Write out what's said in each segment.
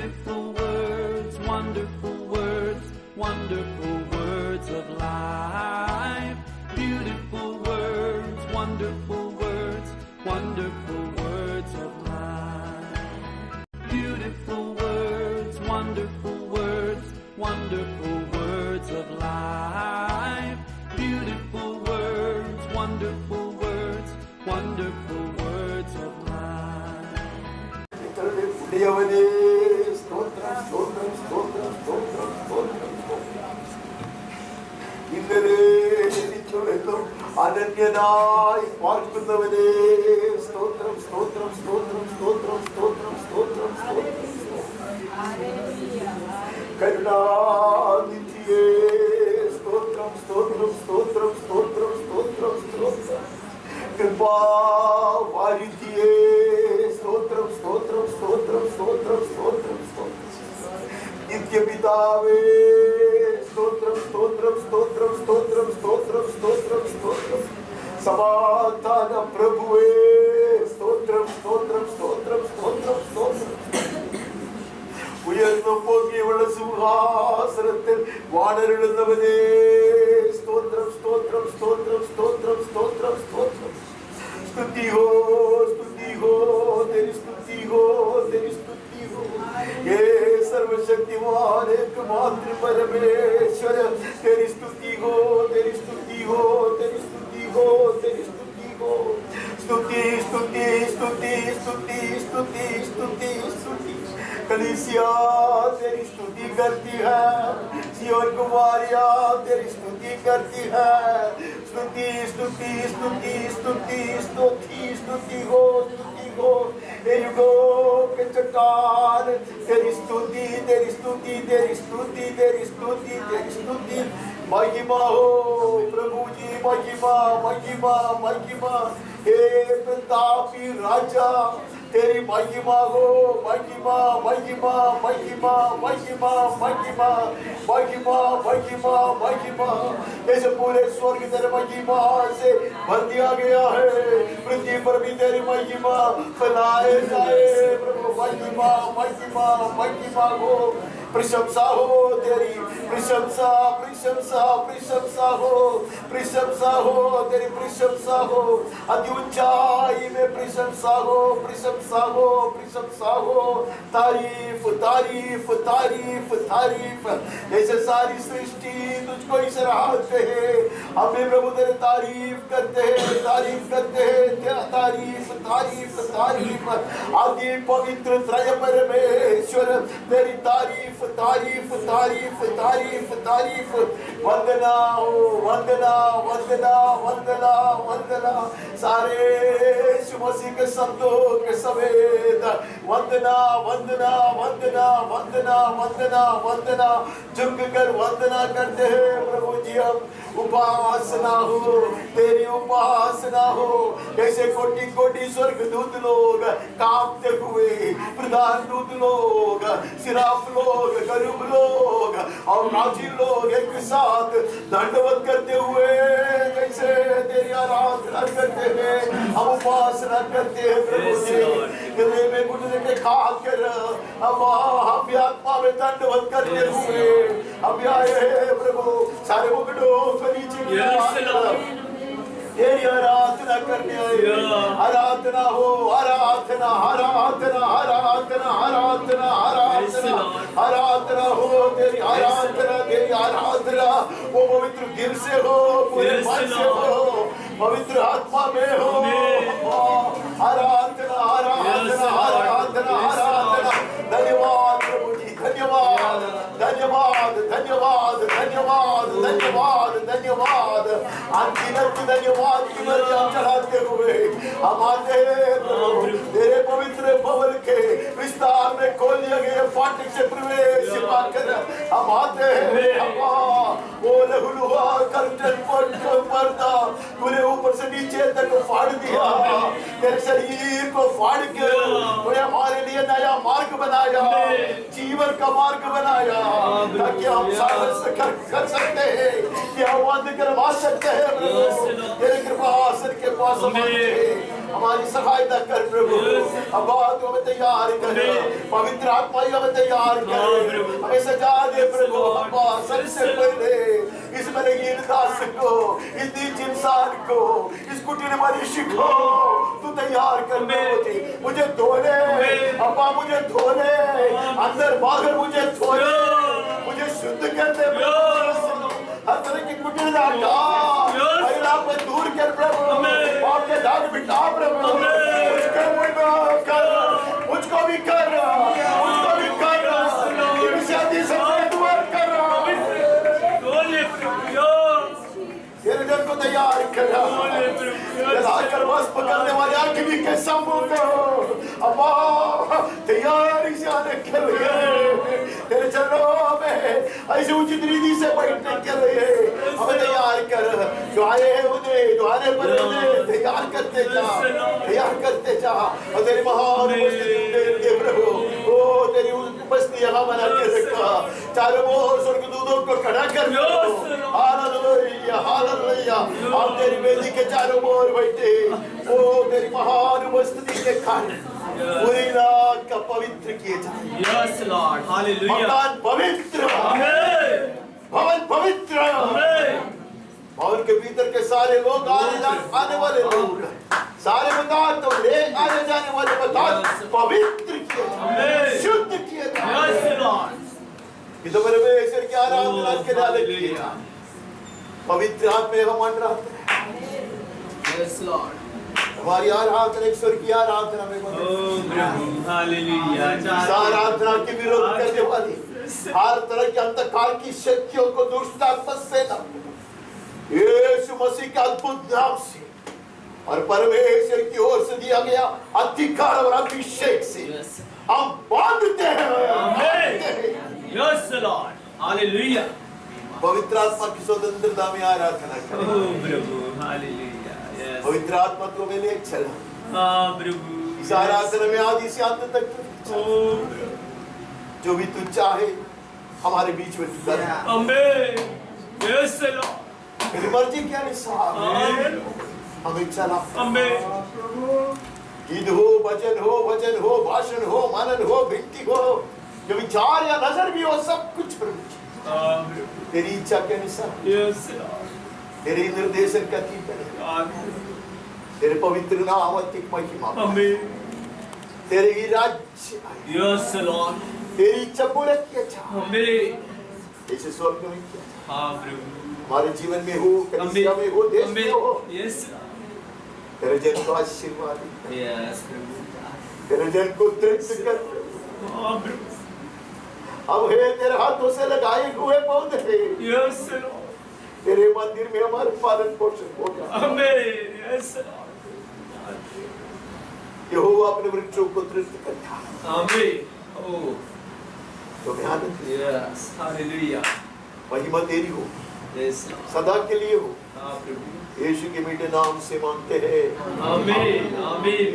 Beautiful words, wonderful words, wonderful words of life. Beautiful words, wonderful words, wonderful words of life. Beautiful words, wonderful words, wonderful words of life. Beautiful words, wonderful words, wonderful words of life. അനന്യനായി പാർക്കുന്നവനേ സ്തോത്രം സ്തോത്രം സ്തോത്രം സ്തോത്രം സ്തോത്രം സ്തോത്രം കരുണാനിധിയേ സ്തോത്രം സ്തോത്രം സ്തോത്രം സ്തോത്രം സ്തോത്രം സ്തോത്രം കൃപാവാരിധിയേ സ്തോത്രം സ്തോത്രം സ്തോത്രം സ്തോത്രം സ്തോത്രം സ്തോത്രം നിത്യപിതാവേ സ്തോത്രം സ്തോത്രം സ്തോത്രം സ്തോത്രം സ്തോത്രം സ്തോത്രം സ്തോത്രം സമാധാന പ്രഭുവേ സ്തോത്രം സ്തോത്രം സ്തോത്രം സ്തോത്രം സ്തോത്രം ഉയർന്നു പൊങ്ങിയുള്ള സിംഹാസനത്തിൽ വാണരുളുന്നവനേ സ്തോത്രം സ്തോത്രം സ്തോത്രം സ്തോത്രം സ്തോത്രം സ്തോത്രം സ്തുതി ഹോ तेरी स्तुति हो तेरी स्तुति हो ये सर्वशक्तिमान एकमात्र परमेश्वर तेरी स्तुति हो तेरी स्तुति हो तेरी स्तुति हो तेरी स्तुति हो स्तुति स्तुति स्तुति स्तुति स्तुति स्तुति स्तुति कलीसिया तेरी स्तुति करती है सियोन कुमारिया तेरी स्तुति करती है स्तुति स्तुति स्तुति स्तुति स्तुति स्तुति हो के चट्टान तेरी स्तुति तेरी स्तुति तेरी स्तुति तेरी स्तुति तेरी स्तुति महिमा हो प्रभु जी महिमा महिमा महिमा हे प्रतापी राजा तेरी महिमा हो महिमा महिमा महिमा महिमा महिमा महिमा महिमा महिमा इस पूरे स्वर्ग तेरे महिमा से भर दिया गया है पृथ्वी पर भी तेरी महिमा फैलाए जाए प्रभु महिमा महिमा महिमा हो प्रशंसा हो तेरी प्रशंसा प्रशंसा प्रशंसा हो तेरी प्रशंसा हो अति ऊंचाई में प्रशंसा हो प्रशंसा हो प्रशंसा हो तारीफ तारीफ तारीफ तारीफ ऐसे सारी सृष्टि तुझको ही सराहते हैं हमें प्रभु तेरे तारीफ करते हैं तेरा तारीफ तारीफ तारीफ आदि पवित्र त्रय परमेश्वर तेरी तारीफ तारीफ तारीफ तारीफ तारीफ वंदना हो वंदना वंदना वंदना वंदना सारे यीशु मसीह के संतों के समेत वंदना वंदना वंदना वंदना वंदना वंदना झुक कर वंदना करते हैं प्रभु जी हम उपासना हो तेरी उपासना हो जैसे कोटि कोटि स्वर्गदूत लोग कांपते हुए प्रधान दूत लोग सिराफ लोग गरुब लोग और नाजी लोग एक साथ दंडवत करते हुए जैसे तेरी आराधना करते हैं हम उपासना करते हैं प्रभु जी गले में घुटने के खाकर हम भी आत्मा में दंडवत करते हुए हम आए हैं प्रभु सारे मुकुटों को नीचे तेरी आराधना करने आए आराधना हो आराधना आराधना आराधना आराधना आराधना आराधना हो तेरी आराधना वो पवित्र दिल से हो पूरे मन से हो पवित्र आत्मा में हो आराधना आराधना आराधना आराधना धन्यवाद प्रभु जी धन्यवाद धन्यवाद धन्यवाद धन्यवाद धन्यवाद धन्यवाद अनगिनत धन्यवाद की मर्यादा चढ़ाते हुए हम आते हैं तेरे पवित्र भवन के विस्तार में खोल दिए गए फाटक से प्रवेश पाकर हम आते हैं वो लहुलुहा कर्टन पर्दा तूने ऊपर से नीचे तक फाड़ दिया तेरे शरीर को फाड़ के तूने हमारे लिए नया मार्ग बनाया जीवन का मार्ग बनाया ताकि हम साहस कर सकते हैं कि हम वाद करवा सकते हैं तेरे कृपा आसन के पास हमारी सहायता कर प्रभु। अब तू हमें तैयार कर, पवित्र आत्मा ही हमें तैयार कर, हमें सजा दे प्रभु। अब्बा सबसे पहले इस बलहीन दास को, इस नीच इंसान को, इस कुटिल मनुष्य को तू तैयार कर प्रभु। मुझे धो ले अब्बा, मुझे धो ले, अंदर बाहर मुझे धो ले, मुझे शुद्ध कर दे प्रभु। हर तरह की कुटिलता महिला को दूर कर प्रभु, पाप के दाग मिटा प्रभु। मुझको भी कर, मुझको भी कर, मुझको भी कर, शादी से दुआ कर। तेरे जन को तैयार कर, कर बस पकड़ने वाले अग्नि के समूह को अब्बा तैयारी से आने के लिए, तेरे चरणों में ऐसे उचित रीति से बैठने के लिए हमें तैयार कर। जो आए हैं उन्हें, जो आने पर उन्हें तैयार करते जा, तैयार करते जा। और तेरी महान उपस्थिति प्रभु, ओ तेरी उपस्थिति यहाँ बना के रखा, चारों ओर स्वर्गदूतों को खड़ा कर। Hallelujah, hallelujah. हम तेरी वेदी के चारों ओर बैठे, ओ तेरी महान उपस्थिति के कारण पूरी रात का पवित्र किए जाए। Yes, Lord. Hallelujah. मकान पवित्र, भवन पवित्र, भवन के भीतर के सारे लोग, आने वाले लोग, सारे पदार्थ, ले आने जाने वाले पदार्थ पवित्र किए जाए, शुद्ध किए जाए। Yes, Lord. इधर परमेश्वर की आराधना के डाले किए जाए। पवित्र हाथ में हम मन रहते हैं। Yes, Lord. हमारी आराधना ईश्वर की आराधना में आराधना के विरोध करने वाली हर तरह के अंधकार की शक्तियों को दुष्टात्मा से यीशु मसीह के अद्भुत नाम से और परमेश्वर की ओर से दिया गया अधिकार और अभिषेक से हम बांधते हैं। Yes, Lord. Hallelujah. पवित्र आत्मा की स्वतंत्रता में आराधना करें। पवित्र आत्मा को में ले चला इस आराधना में आदि से अंत तक जो भी तू चाहे हमारे बीच में कर। मेरी मर्जी के अनुसार हमें चला। गीत हो, भजन हो, भाषण हो, मनन हो, भक्ति हो, जो विचार या नजर भी हो, सब कुछ तेरी इच्छा के अनुसार तेरे निर्देशन का ठीक है। तेरे पवित्र नाम अधिक महिमा, तेरे ही राज्य, तेरी इच्छा पूरा किया जा, जैसे स्वर्ग में किया हमारे जीवन में हो, कलीसिया में हो, देश में हो। तेरे जन को आशीर्वाद, तेरे जन को तृप्त कर। अब हे तेरे हाथों से लगाए हुए पौधे तेरे मंदिर में हमारे पालन पोषण होगा। यहोवा अपने वृक्षों को तृप्त करता है। तो महिमा तेरी हो, सदा के लिए हो। यीशु के मीठे नाम से मांगते हैं, आमीन, आमीन।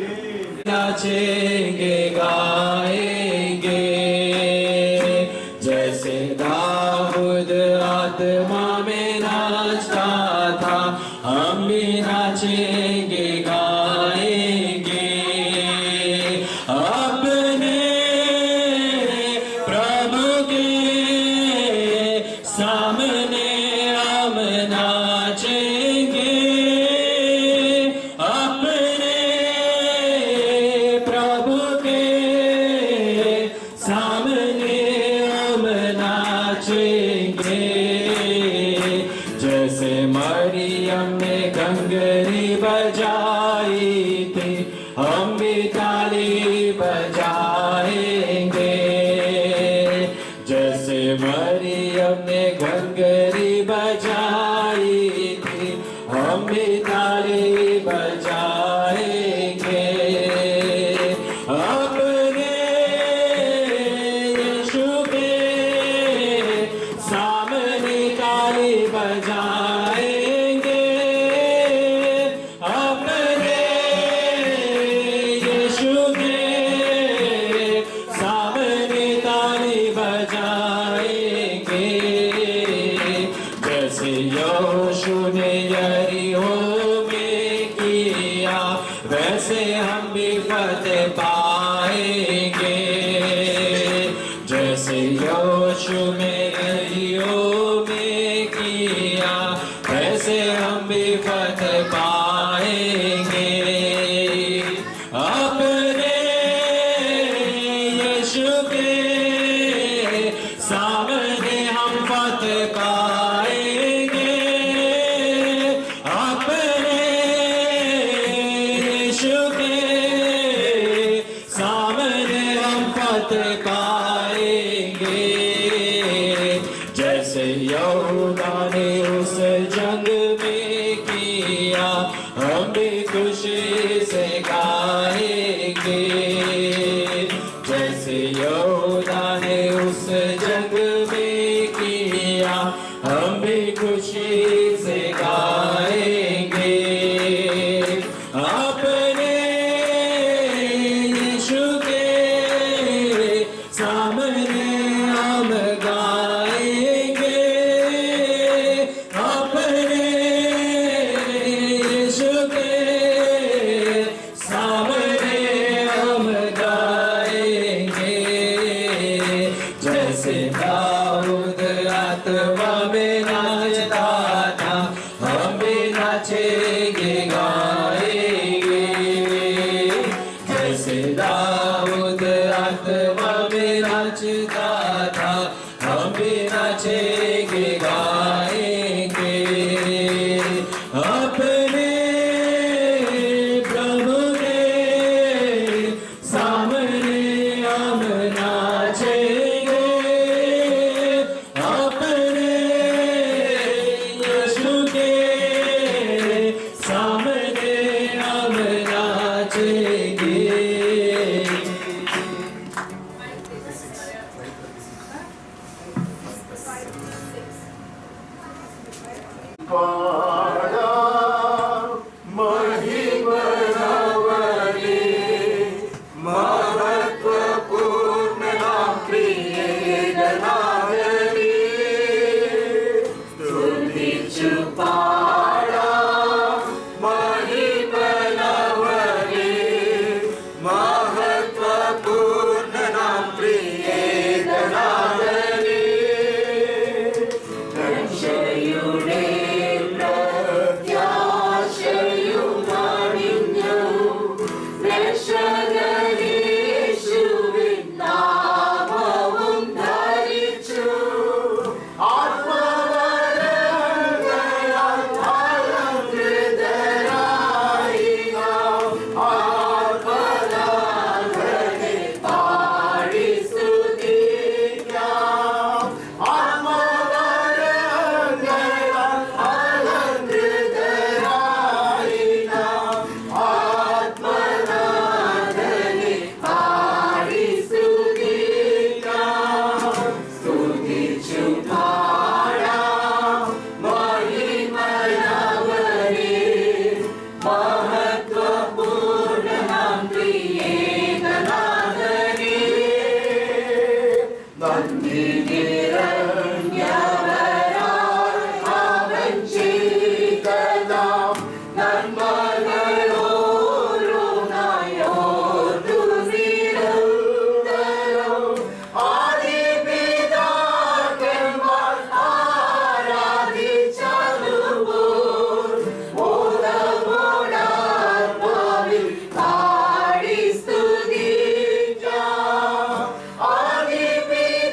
नाचेंगे गाएंगे जैसे दाऊद आत्मा में नाचता था, हम भी नाचेंगे गाएंगे अपने प्रभु के सामने हम नाचेंगे, अपने प्रभु के सामने हम नाचेंगे। जैसे मरियम ने घंघरी बजाई थी, हम भी ताली बजाएंगे। जैसे मरियम ने घंघरी बजाई थी, हम भी ताली बजाएंगे। अपने यीशु के सामने ताली बजाएंगे, अपने यीशु के सामने ताली बजाएंगे। योशु में एलियो में किया, वैसे हम भी फतह पाएंगे। अपने यीशु के सामने हम फतह पाएंगे। अपने यीशु के सामने हम फतह पाएंगे। जैसे यहूदा ने उस जंग में किया, हम भी खुशी से गाएंगे। जैसे यहूदा ने उस जंग में किया, हम भी खुशी से गाएंगे। अपने यीशु के सामने हम गाएंगे। अपने यीशु के सामने हम गाएंगे। जैसे दाऊद आत्मा में नाचता था, हम भी नाचेंगे गाएंगे। जैसे दाऊद आत्मा में नाचता था, हम भी नाचेंगे गाएंगे। अपने प्रभु के सामने हम नाचेंगे। अपने यीशु के सामने हम नाचेंगे। पाड़ा महिमा नवली, महत्वपूर्ण नाम प्रिय नागरी, स्तुति छुपाड़ा महिमा नवली, महत्वपूर्ण नाम प्रिय नागरी, രക്ഷയുടെ പ്രത്യാശയുമണിഞ്ഞു, രക്ഷകനേശുവിൻ നാമവും ധരിച്ചു, ആത്മവരങ്ങളാൽ അലങ്കൃതരായി നാം ആത്മനാഥനെ പാടി സ്തുതിക്കാം. ആത്മവരങ്ങളാൽ അലങ്കൃതരായി നാം ആത്മനാഥനെ പാടി സ്തുതിക്കാം. സ്തുതിച്ചു പാടാം മഹിമനവനെ, മഹത്വപൂർണ്ണ നാം പ്രിയേകനാഥനെ. നന്ദി നിറഞ്ഞവരായി അവൻ ചെയ്തതാം നന്മകളോരോന്നായി ഓർത്തു നിരന്തരം ആദിപിതാക്കന്മാർ ആരാധിച്ചതുപോൽ ബോധമോടാത്മാവിൽ പാടി സ്തുതിക്കാം. ആദിപിതാക്കന്മാർ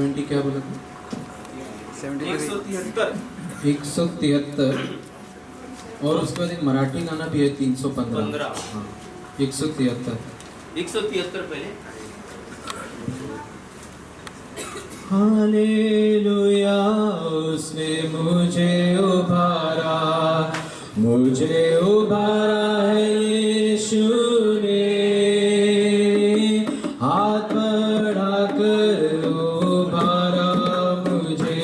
170 क्या बोला था? 173 173 और उसके बाद एक मराठी गाना भी है 315। हाँ 173 पहले। हालेलुया उसने मुझे उभारा है यीशु ने, हाथ बढ़ाकर उभारा मुझे,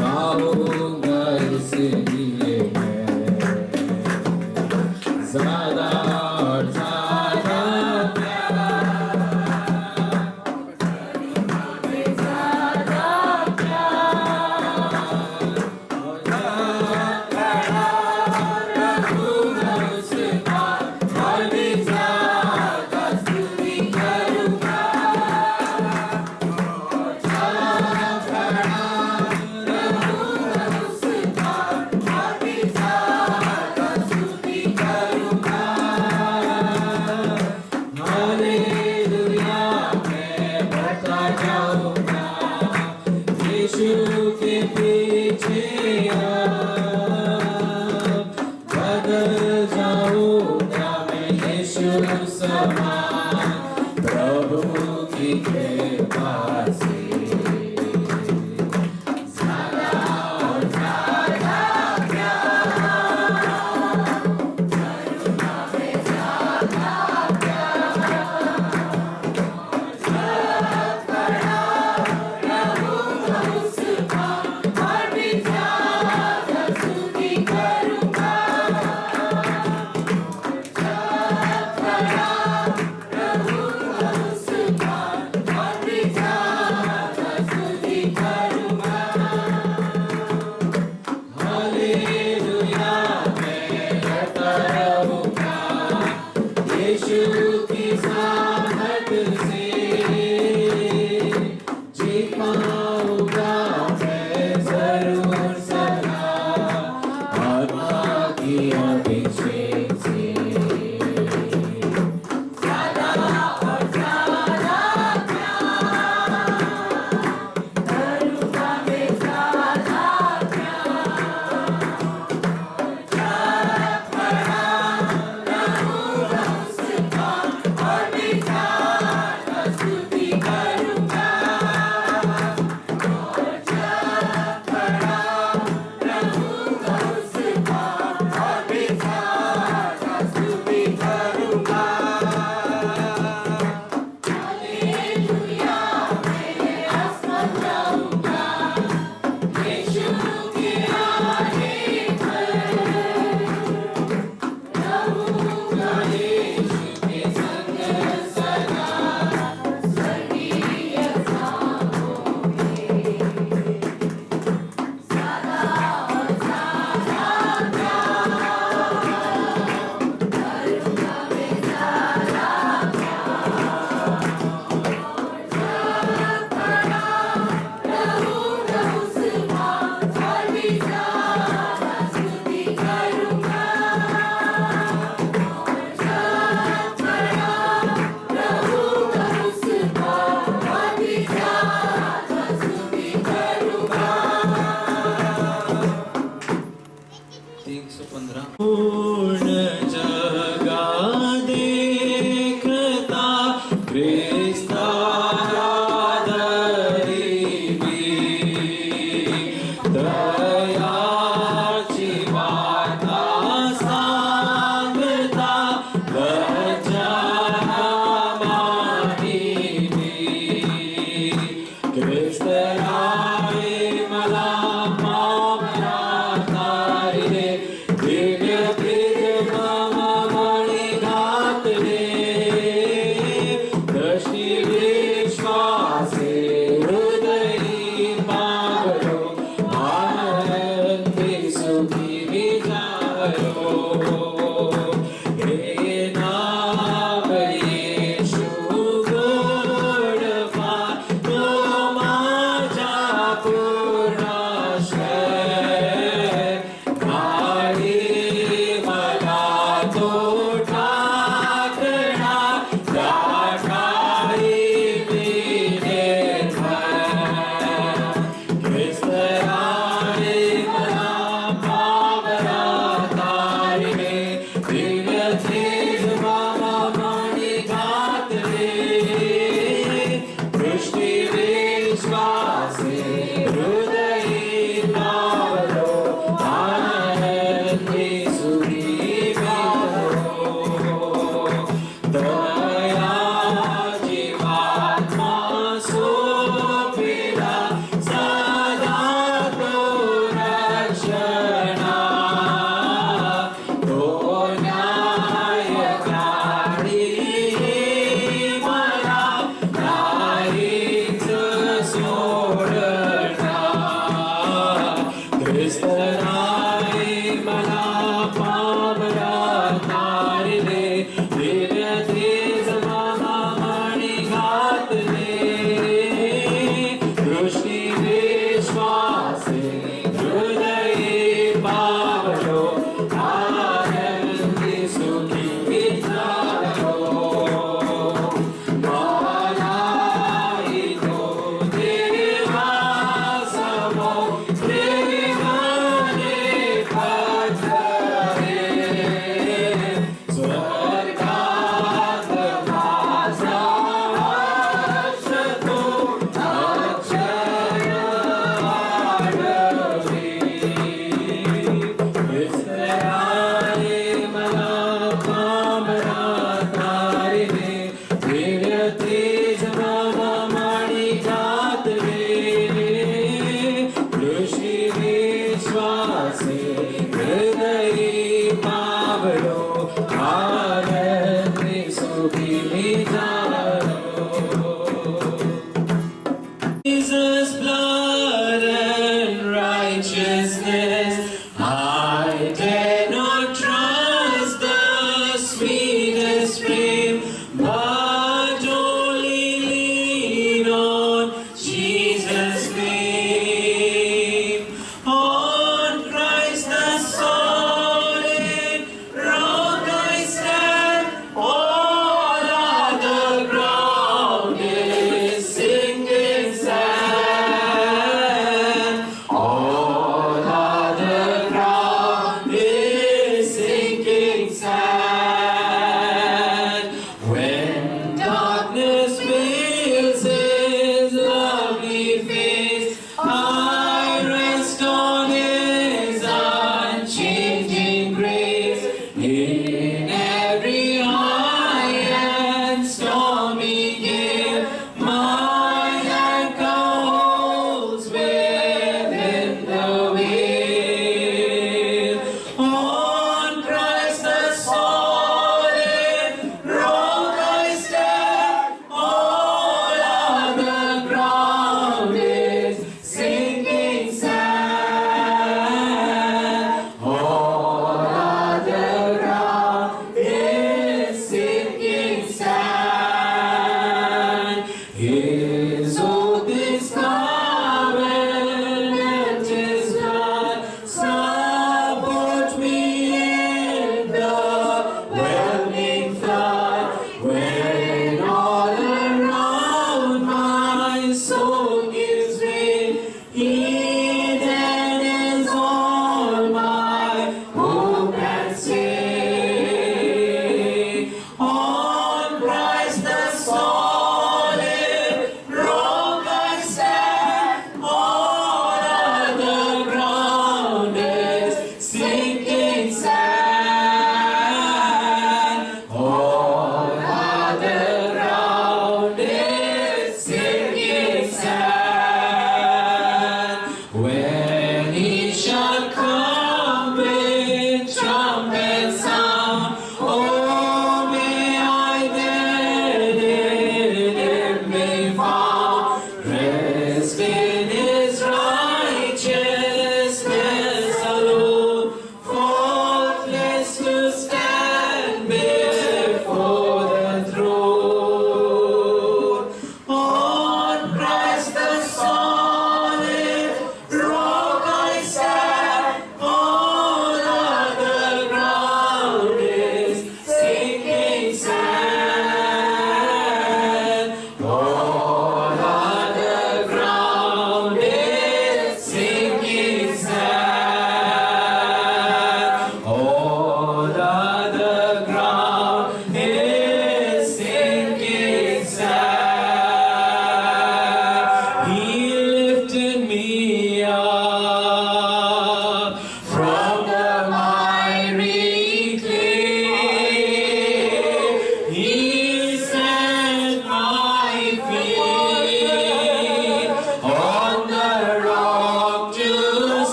गाऊंगा इसलिए मैं ज़्यादा और ज़्यादा हालेलुया मैं बढ़ता जाऊंगा यीशु के पीछे बदल जाऊंगा मैं यीशु समान प्रभु की कृपा से ज़्यादा और ज़्यादा हालेलुया मैं बढ़ता रहूंगा यीशु की सामर्थ से, जीत पाऊंगा मैं जरूर सदा आत्मा की अभिषेक से। ज़्यादा और ज़्यादा करूंगा मैं ज़्यादा और भी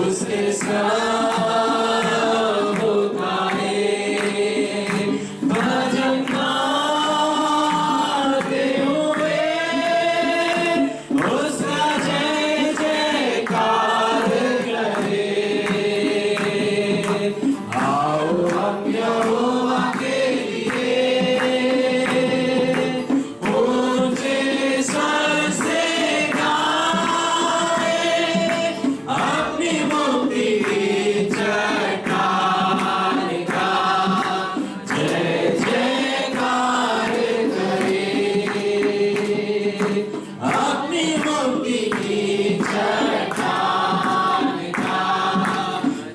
उसके सब गाए भजन गाते हुए उसका जय जयकार करे। आओ हम यहोवा के लिए ऊंचे स्वर से गाए, अपनी मुक्ति की चट्टान का जय जयकार करें। अपनी मुक्ति की चट्टान का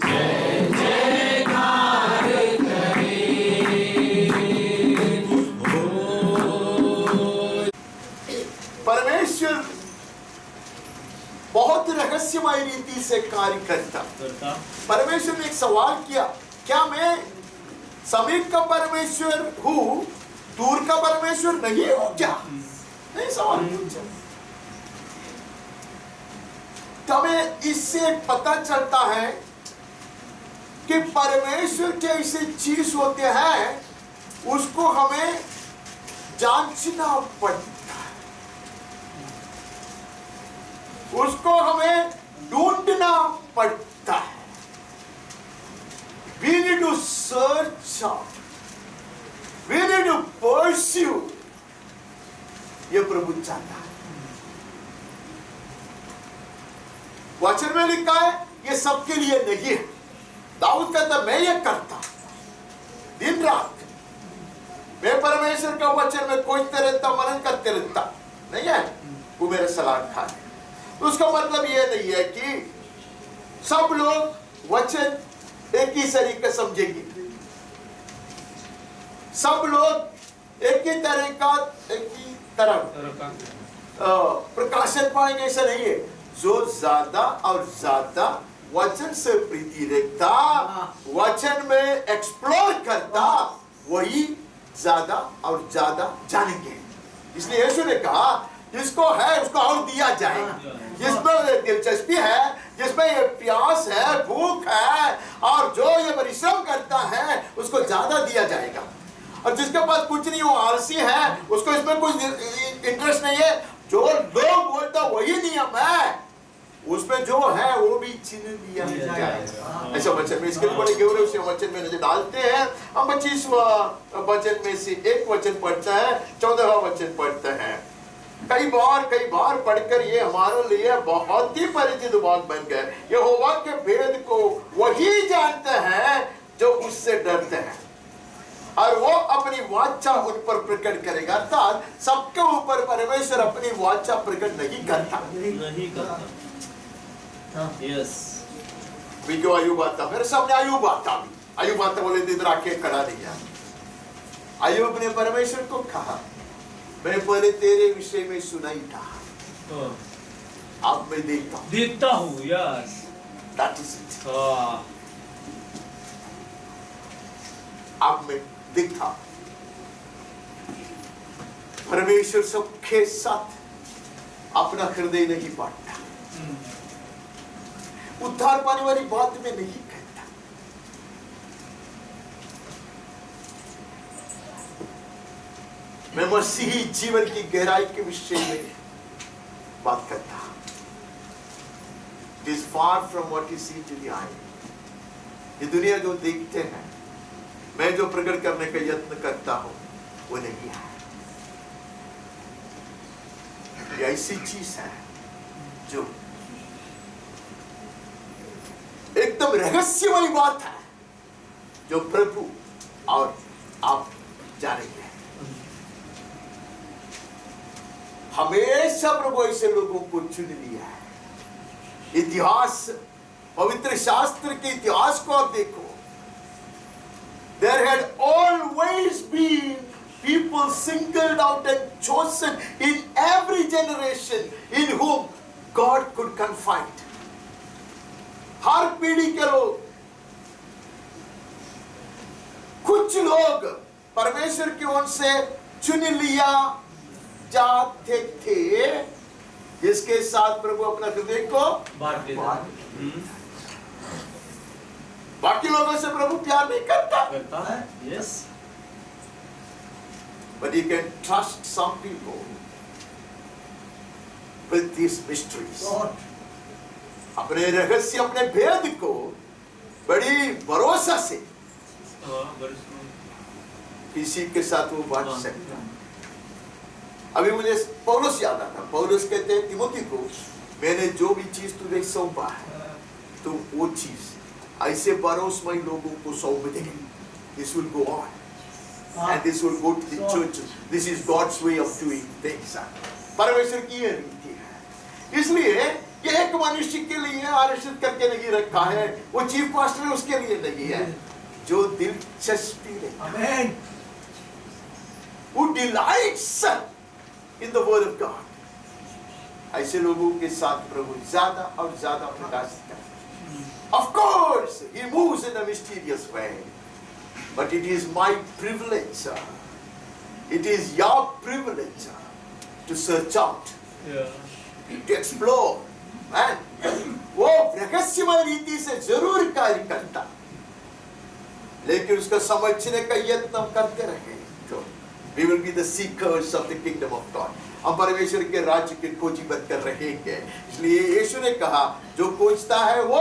जय जयकार करें। परमेश्वर बहुत रहस्यमय रीति से कार्य करता। परमेश्वर ने एक सवाल किया, क्या मैं समीप का परमेश्वर हूँ, दूर का परमेश्वर नहीं हूँ क्या? नहीं सवाल पूछा। तो हमें इससे पता चलता है कि परमेश्वर के ऐसे चीज होते हैं उसको हमें जांचना पड़ता है, उसको हमें ढूंढना पड़ता है। We need to search out, we need to pursue। ये प्रभु चाहता है। वचन में लिखा है ये सबके लिए नहीं है। दाऊद कहता मैं ये करता दिन रात, मैं परमेश्वर का वचन में खोजते रहता, मनन करते रहता। नहीं है वो मेरे सलाहकार है। उसका मतलब ये नहीं है कि सब लोग वचन एक ही तरीके समझेंगे, सब लोग एक ही तरह प्रकाशन पाएंगे, ऐसा नहीं है। जो ज्यादा और ज्यादा वचन से प्रीति रखता, वचन में एक्सप्लोर करता, वही ज्यादा और ज्यादा जानेंगे। इसलिए यीशु ने कहा जिसको है उसको और दिया जाएगा, जिसमें दिलचस्पी है, जिसमें ये प्यास है, भूख है, और जो ये परिश्रम करता है उसको ज्यादा दिया जाएगा। और जिसके पास कुछ नहीं, वो आलसी है, उसको इसमें कुछ इंटरेस्ट नहीं है, जो लोग बोलता वही नियम है, उसमें जो है वो भी छीन लिया जाएगा। ऐसा वचन में इसके बड़े गौरव से वचन में नजर डालते हैं। हम 25वां वचन में से एक वचन पढ़ता है, 14वां वचन पढ़ते हैं। कई बार पढ़कर ये हमारे लिए बहुत ही परिचित बात बन गए। यहोवा के भेद को वही जानते हैं जो उससे डरते हैं, और वो अपनी वाचा उन पर प्रकट करेगा। अर्थात सबके ऊपर परमेश्वर अपनी वाचा प्रकट नहीं करता। यस, जो अयुब आता, मेरे सामने अयुब आता बोले इधर आके खड़ा नहीं है। अयुब ने परमेश्वर को कहा मैं पहले तेरे विषय में सुना ही था, अब मैं देखता हूँ। Yes, that is it. अब मैं देखता। परमेश्वर सबके साथ अपना हृदय नहीं बांटता, उद्धार पाने वाली बात में नहीं कहता। मैं मसीही जीवन की गहराई के विषय में बात करता। It is far from what you see to the eye। ये दुनिया जो देखते हैं, मैं जो प्रकट करने का यत्न करता हूं वो नहीं है। ये ऐसी चीज है जो एकदम रहस्यमय बात है, जो प्रभु और आप जानेंगे। हमेशा प्रभु ऐसे लोगों को चुन लिया है। इतिहास, पवित्र शास्त्र के इतिहास को आप देखो, there had always been people singled out and chosen in every generation in whom God could confide। हर पीढ़ी के लोग, कुछ लोग परमेश्वर की ओर से चुन लिया जाते थे, जिसके साथ प्रभु अपना हृदय को लोगों से प्रभु प्यार नहीं करता। करता है। Yes. But you can trust some people with these mysteries. अपने रहस्य, अपने भेद को बड़ी भरोसा से किसी के साथ वो बांट सकता है। अभी मुझे पौलुस याद आता, पौलुस कहते हैं तिमोथी को, मैंने जो भी चीज तुझे सौंपा है तो वो चीज ऐसे भरोसेमय लोगों को सौंप दे। This will go on and this will go to the church. This is God's way of doing things. परमेश्वर की ये रीति है। इसलिए ये एक मनुष्य के लिए आरक्षित करके नहीं रखा है, वो चीफ पास्टर उसके लिए नहीं है, जो दिलचस्पी ले, who delights in the word of God, ऐसे लोगों के साथ प्रभु ज्यादा और ज्यादा प्रकाशित करता है। Of course, he moves in a mysterious way, but it is my privilege, it is your privilege to search out, to explore, and वो रहस्यमय रीति से जरूर कार्य करता, लेकिन उसका समझने का यत्न करते रहे। We will be the seekers of the kingdom of God. हम परमेश्वर के राज्य के खोजी बनकर रहेंगे। इसलिए यीशु ने कहा, जो खोजता है वो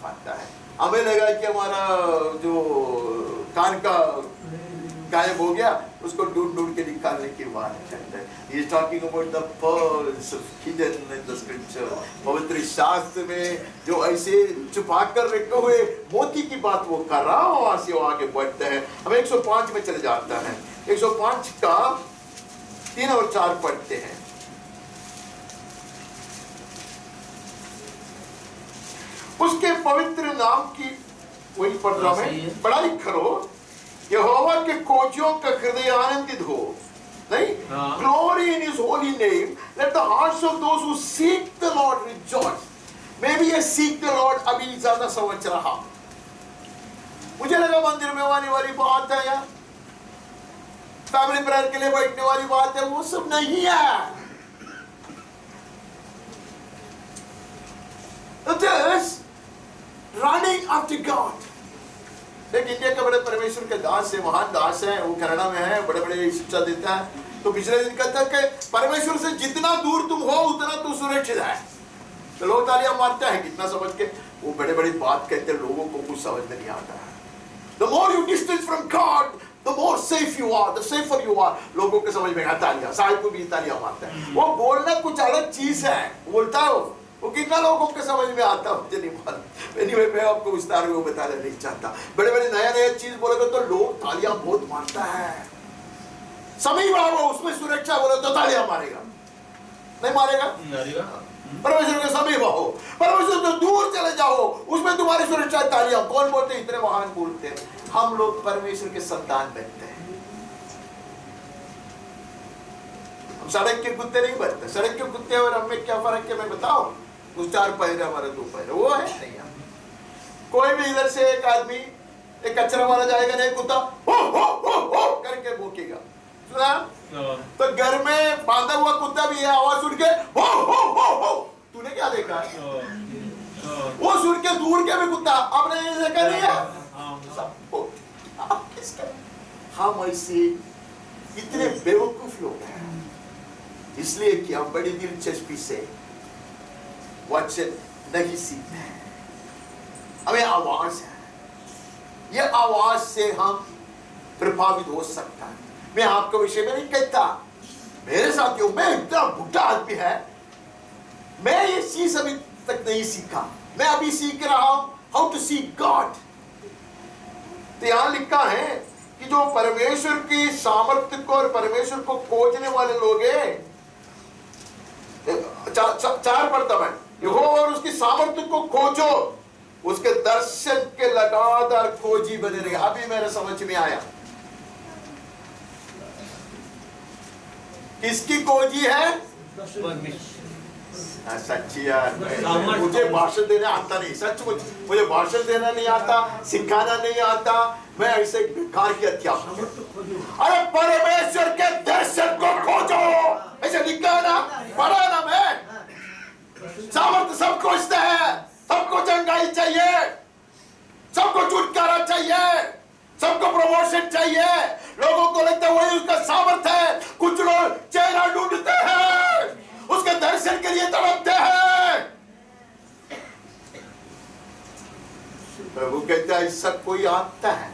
पाता है। हमें लगा कि हमारा जो कान का गायब हो गया, उसको ढूंढ के निकालने की बात है। He is talking about the pearls hidden in the scripture. पवित्र शास्त्र में जो ऐसे छुपा कर रखे हुए मोती की बात वो कर रहा, वहां से वो आगे बढ़ता है। हम 105 में चले जाता है। 105 का 3 और 4 पढ़ते हैं। उसके पवित्र नाम की वही पढ़ रहा मैं, पढ़ाई करो, यहोवा के खोजियों का हृदय आनंदित हो, नहीं? Glory in His holy name. Let the hearts of those who seek the Lord rejoice. मैं भी ये seek the Lord अभी ज्यादा समझ रहा। मुझे लगा मंदिर में आने वाली बात है या फैमिली प्रेयर के लिए बैठने वाली बात है, वो सब नहीं है। It is running after God. एक इंडिया के बड़े परमेश्वर के दास है, महान दास है, वो कनाडा में है, बड़े बड़े शिक्षा देता है। तो पिछले दिन कहता है कि परमेश्वर से जितना दूर तुम हो उतना तुम सुरक्षित है। तो लोग तालियां मारते हैं कितना समझ के, वो बड़े बड़ी बात कहते हैं, लोगों को कुछ समझ में नहीं आता है। The more you distance from God, the more safe you are, the safer you are. लोगों के समझ में आता तालियां, साहिब को भी तालियां मारता है। वो बोलना कुछ अलग चीज है, बोलता है वो कितना लोगों के समझ में आता है मुझे नहीं मालूम। Anyway, मैं आपको विस्तार में बताना नहीं चाहता। बड़े बड़े नया चीज बोलोगे तो लोग तालियां बहुत मारता है। समय बड़ा वो उसमें सुरक्षा बोले तो तालियां मारेगा, नहीं मारेगा? परमेश्वर के समीप हो, परमेश्वर से दूर चले जाओ, उसमें तुम्हारी सुरक्षा तालियां। कौन बोलते हैं? इतने महान बोलते हैं। हम लोग परमेश्वर के संतान बनते हैं। हम सड़क के कुत्ते नहीं बनते। सड़क के कुत्ते और हमें क्या फर्क है मैं बताओ? उस 4 पैर हमारे 2 पैर वो है नहीं। कोई भी इधर से एक आदमी एक कचरा वाला जाएगा, नहीं कुत्ता हो हो करके भूकेगा, सुना? तो घर में बांधा हुआ कुत्ता भी है, आवाज सुन के हो। तूने क्या देखा? वो सुन के दूर के भी कुत्ता, आपने ये देखा नहीं है? हम ऐसे इतने बेवकूफ लोग हैं, इसलिए कि हम बड़ी दिलचस्पी से वचन नहीं सीखते हैं। हमें आवाज है, ये आवाज से हम प्रभावित हो सकता है। मैं आपके विषय में नहीं कहता, मेरे साथियों मैं इतना बुढ़ा आदमी है, मैं ये चीज अभी तक नहीं सीखा। मैं अभी सीख रहा हूं हाउ टू सी गॉड। तो यहां लिखा है कि जो परमेश्वर की सामर्थ्य को और परमेश्वर को खोजने वाले लोग हैं, 4 पढ़ता मैं, यहोवा और उसकी सामर्थ्य को खोजो, उसके दर्शन के लगातार खोजी बने रहे। अभी मेरे समझ में आया किसकी खोजी है? सच्ची यार, मुझे भाषण देना आता नहीं, सचमुच मुझे भाषण देना नहीं आता, सिखाना नहीं आता, मैं ऐसे बेकार की अध्यापक। अरे परमेश्वर के दर्शन को खोजो, ऐसे लिखा ना, पढ़ा ना मैं। सामर्थ्य सब खोजते हैं, सबको चंगाई चाहिए, सबको सबको छुटकारा चाहिए, सबको प्रमोशन चाहिए, लोगों को लगता है वही उसका सामर्थ्य है। कुछ लोग चेहरा ढूंढते हैं, उसके दर्शन के लिए तड़पते हैं। प्रभु कहता है सब कोई आता है,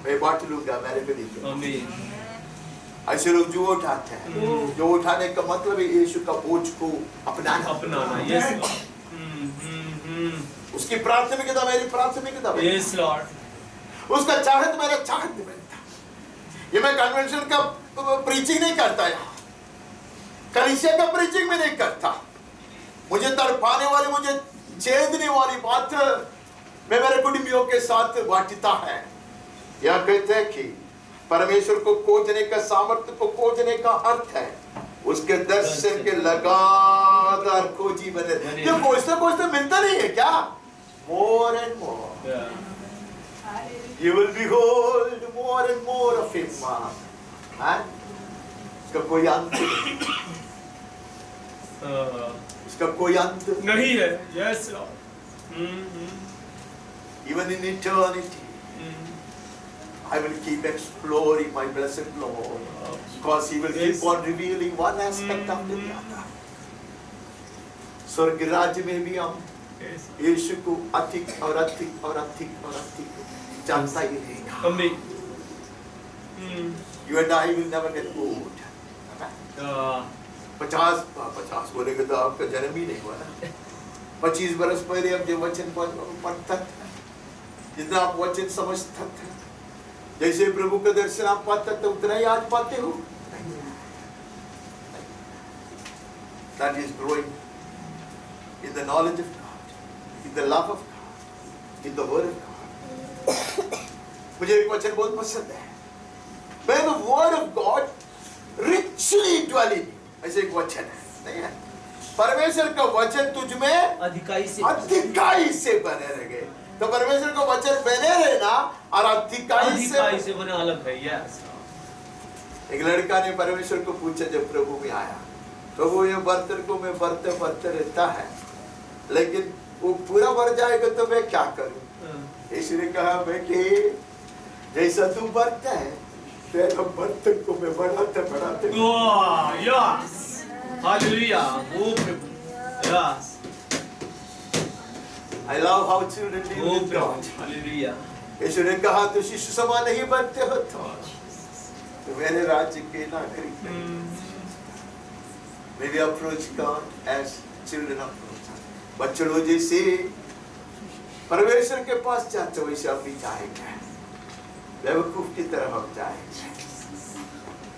मैं बांट लूंगा, मेरे को नहीं। आमीन। ऐसे लोग जो उठाते हैं, जो उठाने का मतलब है यीशु का बोझ को अपनाना। Yes Lord. उसकी प्राथमिकता मेरी प्राथमिकता है। Yes Lord. उसका चाहत मेरा चाहत बनता। ये मैं कन्वेंशन का प्रीचिंग नहीं करता, यहाँ कलीसिया का प्रीचिंग में नहीं करता। मुझे तड़पाने वाली, मुझे छेदने वाली बात मैं मेरे कुटुंबियों के साथ बांटता है। यह कहते हैं कि परमेश्वर को खोजने का, सामर्थ्य को खोजने का अर्थ है उसके दर्शन के लगातार खोजी बने। ये खोजते खोजते मिलता नहीं है क्या? More and more you will behold more and more of him। इसका कोई अंत नहीं, इसका कोई अंत नहीं है। Yes Lord. even in eternity I will keep exploring my blessed Lord, because he will keep on revealing one aspect after the other। स्वर्ग राज्य में भी हम यीशु को अधिक और अधिक और अधिक और अधिक जानता ही रहेगा। आमीन। You and I will never get old। 50 बोलेगा तो आपका जन्म ही नहीं हुआ ना। 25 बरस पहले अब जो वचन पढ़ता था, जितना आप वचन समझता था, जैसे प्रभु का दर्शन आप पाते थे, उतना ही आज पाते हो। That is growing in the knowledge of God, in the love of God, in the word of God। मुझे एक वचन बहुत पसंद है, May the word of God richly dwell in you। ऐसे एक वचन है, नहीं है? परमेश्वर का वचन तुझ में अधिकाई से बने रहे। तो परमेश्वर का वचन बने रहना और अधिकाई से बने अलग है। यस। एक लड़का ने परमेश्वर को पूछा जब प्रभु में आया, प्रभु ये बर्तन को मैं बढ़ते बढ़ते रहता है, लेकिन वो पूरा बढ़ जाएगा तो मैं क्या करूं? यीशु ने कहा, बेटे जैसा तू बढ़ता है तेरा बर्तन को मैं बढ़ाते बढ़ाते। यस। हालेलुया। ओ प्रभु। Yes. I love how children live with God। Hallelujah. यीशु ने कहा तो शिशु समान नहीं बनते हो तो मेरे राज्य के नागरिक नहीं। May we approach God as children approach। बच्चे लोग जैसे परमेश्वर के पास जाते वैसे हम भी जाएंगे, बेवकूफ की तरह हम जाएंगे।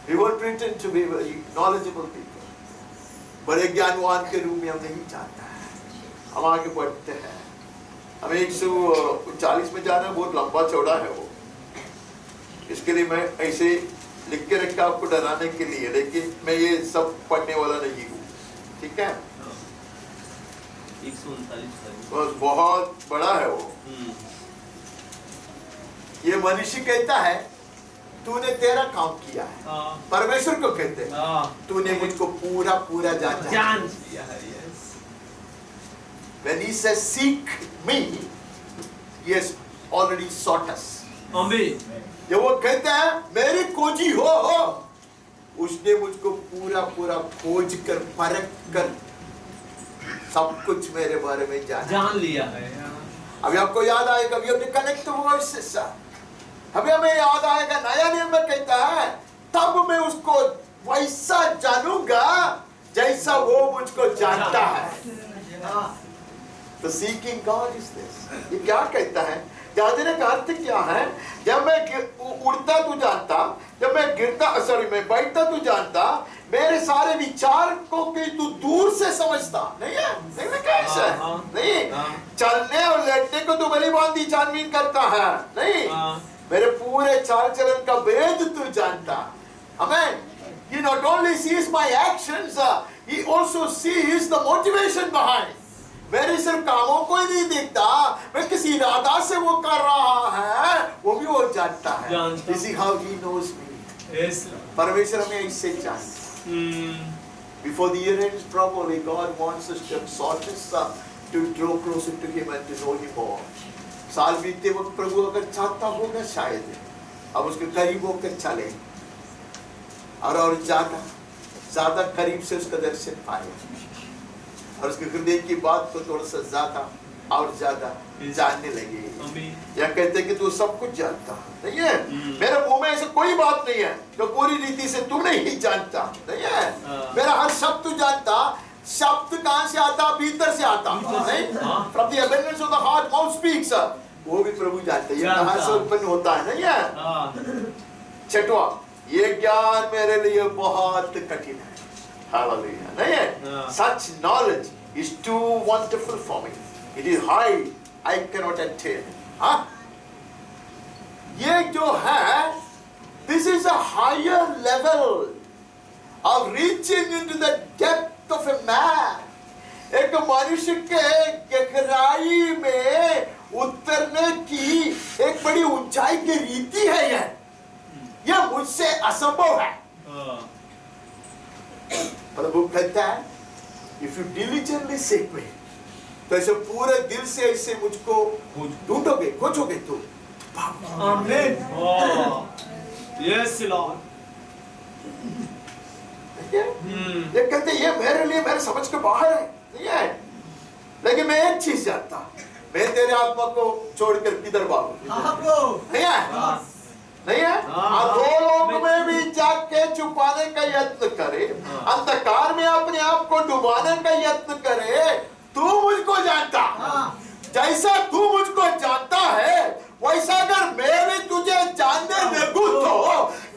We won't pretend to be very knowledgeable people। बड़े ज्ञानवान के रूप में हम नहीं जाता है, हम आगे बढ़ते हैं। हमें 140 में जाना है, बहुत लंबा चौड़ा है वो। इसके लिए मैं ऐसे लिख के रखा आपको डराने के लिए, लेकिन मैं ये सब पढ़ने वाला नहीं हूँ, ठीक है? 139 बहुत बड़ा है वो। ये मनुष्य कहता है तूने तेरा काम किया है, परमेश्वर को कहते हैं तूने मुझको पूरा पूरा जान लिया है। When he says seek me, he has already sought us। आमीन। जब वो कहता है मेरी खोजी हो, उसने मुझको पूरा पूरा खोज कर परख कर सब कुछ मेरे बारे में जान लिया है। अभी आपको याद आएगा, अभी हमने कनेक्ट हुआ इससे साथ। अभी हमें याद आएगा, नया नियम में कहता है तब मैं उसको वैसा जानूंगा जैसा वो मुझको जानता है। तो सीकिंग गॉड इज दिस। ये क्या कहता है? जानने का अर्थ क्या है? जब मैं उड़ता तू जानता, जब मैं गिरता मैं बैठता तू जानता, मेरे सारे विचार को तू दूर से समझता। नहीं है? नहीं कैसे? नहीं, चलने और लेटने को तू भली भांति छानबीन करता है। नहीं, मेरे पूरे चाल चलन का भेद तू जानता। हमें He not only sees my actions, he also sees the motivation behind। मेरे सिर्फ कामों को ही नहीं देखता, मैं किसी इरादा से वो कर रहा है, वो भी वो जानता है। This is how he knows me। Yes। परमेश्वर हमें इससे जानता। Before the year ends, probably God wants us to exhort us to draw closer to Him and to know Him more। साल बीतते वक्त प्रभु अगर चाहता होगा शायद अब उसके करीब होकर चले और ज्यादा करीब से उसका दर्शन पाए और उसके हृदय की बात को थोड़ा सा ज्यादा और ज्यादा जानने लगे। या कहते कि तू सब कुछ जानता नहीं है, मेरे मुंह में ऐसे कोई बात नहीं है जो पूरी रीति से तू नहीं जानता, नहीं है, मेरा हर शब्द तू जानता। शब्द कहां से आता? भीतर से आता, नहीं? From the abundance of the heart mouth speaks। वो भी प्रभु जानते हैं ये कहां से उत्पन्न होता है, नहीं है? छठवां, ये ज्ञान मेरे लिए बहुत कठिन है, हालेलुया, नहीं है? Such knowledge is too wonderful for me, it is high, I cannot attain। हाँ, ये जो है, this is a higher level of reaching into the depth of a man। एक मनुष्य के गहराई में उतरने की एक बड़ी ऊंचाई की रीति है यह मुझसे असंभव है। प्रभु कहता है if you diligently seek me, तो ऐसे पूरे दिल से ऐसे मुझको ढूंढोगे, खोजोगे तो आमीन। Yes Lord. ये कहते ये मेरे लिए मेरे समझ के बाहर है, नहीं है? लेकिन मैं एक चीज जानता, मैं तेरे आत्मा को छोड़कर किधर भागूं? नहीं है? नहीं है? दो लोग में भी जाके छुपाने का यत्न करे, अंधकार में अपने आप को डुबाने का यत्न करे, तू मुझको जानता। जैसा तू मुझको जानता है वैसा अगर मैं भी तुझे जानने लगूं तो